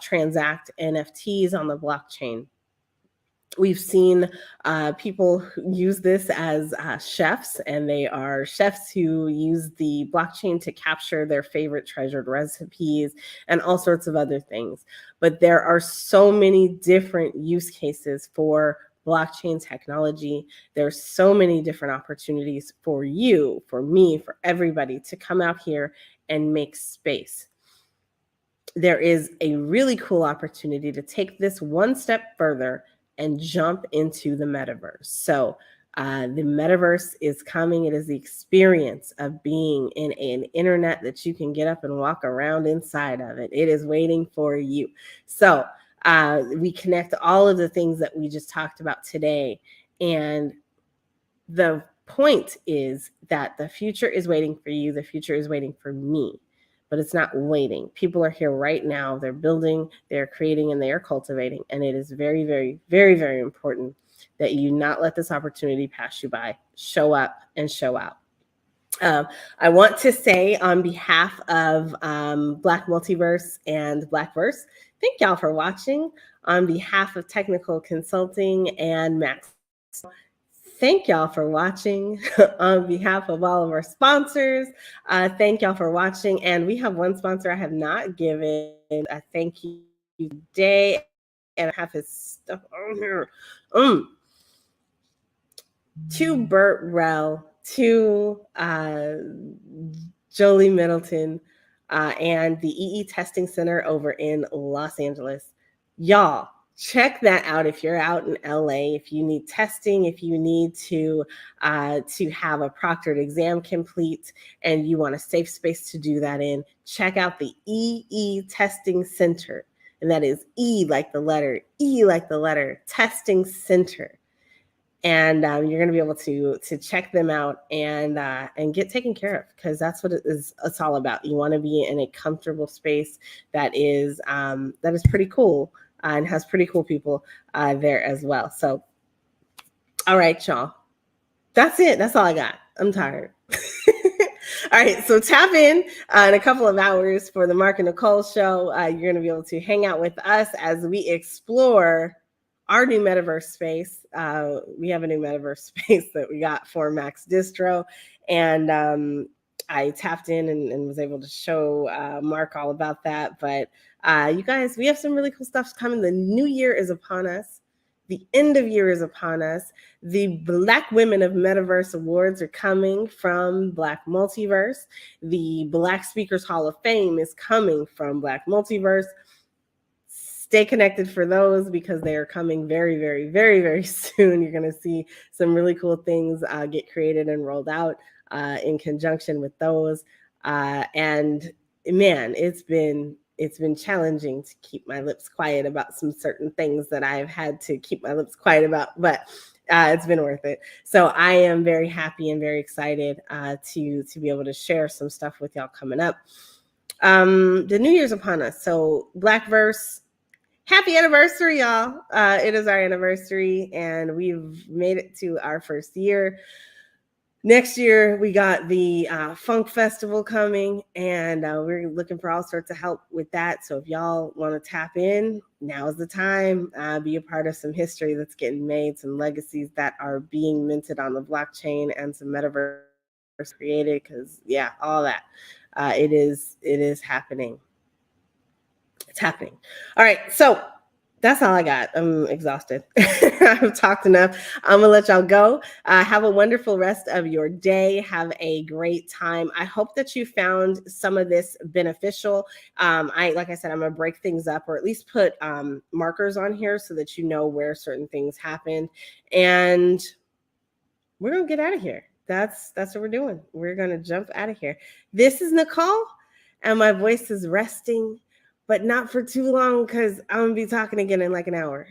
Speaker 1: transact NFTs on the blockchain. We've seen people use this as chefs, and they are chefs who use the blockchain to capture their favorite treasured recipes and all sorts of other things. But there are so many different use cases for blockchain technology. There's so many different opportunities for you, for me, for everybody to come out here and make space. There is a really cool opportunity to take this one step further and jump into the metaverse. So the metaverse is coming. It is the experience of being in an internet that you can get up and walk around inside of it. It is waiting for you. So we connect all of the things that we just talked about today. And the point is that the future is waiting for you. The future is waiting for me. But it's not waiting. People are here right now. They're building, they're creating, and they are cultivating. And it is very, very, very, very important that you not let this opportunity pass you by. Show up and show out. I want to say on behalf of Black Multiverse and Blackverse, thank y'all for watching. On behalf of Technikole Consulting and Maxwell, thank y'all for watching. On behalf of all of our sponsors, thank y'all for watching. And we have one sponsor I have not given a thank you today, and I have his stuff on here. To Burt Rell, to Jolie Middleton, and the EE Testing Center over in Los Angeles. Y'all, check that out if you're out in LA, if you need testing, if you need to have a proctored exam complete and you want a safe space to do that in, check out the EE Testing Center. And that is E like the letter, E like the letter, Testing Center. And you're going to be able to check them out and get taken care of, because that's what it's all about. You want to be in a comfortable space that is pretty cool. And has pretty cool people there as well. So, all right, y'all. That's it. That's all I got. I'm tired. All right, so tap in a couple of hours for the Mark and NiKole show. You're going to be able to hang out with us as we explore our new metaverse space. We have a new metaverse space that we got for Max Distro. And I tapped in and was able to show Mark all about that. But you guys, we have some really cool stuff coming. The new year is upon us. The end of year is upon us. The Black Women of Metaverse Awards are coming from Black Multiverse. The Black Speakers Hall of Fame is coming from Black Multiverse. Stay connected for those because they are coming very, very, very, very soon. You're going to see some really cool things get created and rolled out in conjunction with those. And man, it's been challenging to keep my lips quiet about some certain things that I've had to keep my lips quiet about, but it's been worth it. So I am very happy and very excited to be able to share some stuff with y'all coming up. The New Year's upon us. So Blackverse, happy anniversary, y'all. It is our anniversary and we've made it to our first year. Next year, we got the Funk Festival coming, and we're looking for all sorts of help with that. So if y'all want to tap in, now's the time. Be a part of some history that's getting made, some legacies that are being minted on the blockchain, and some metaverse created. Because yeah, all that it is happening. It's happening. All right, so that's all I got. I'm exhausted. I've talked enough. I'm gonna let y'all go. Have a wonderful rest of your day. Have a great time. I hope that you found some of this beneficial. Like I said, I'm gonna break things up, or at least put markers on here so that you know where certain things happened. And we're gonna get out of here. That's what we're doing. We're gonna jump out of here. This is NiKole, and my voice is resting, but not for too long because I'm gonna be talking again in like an hour.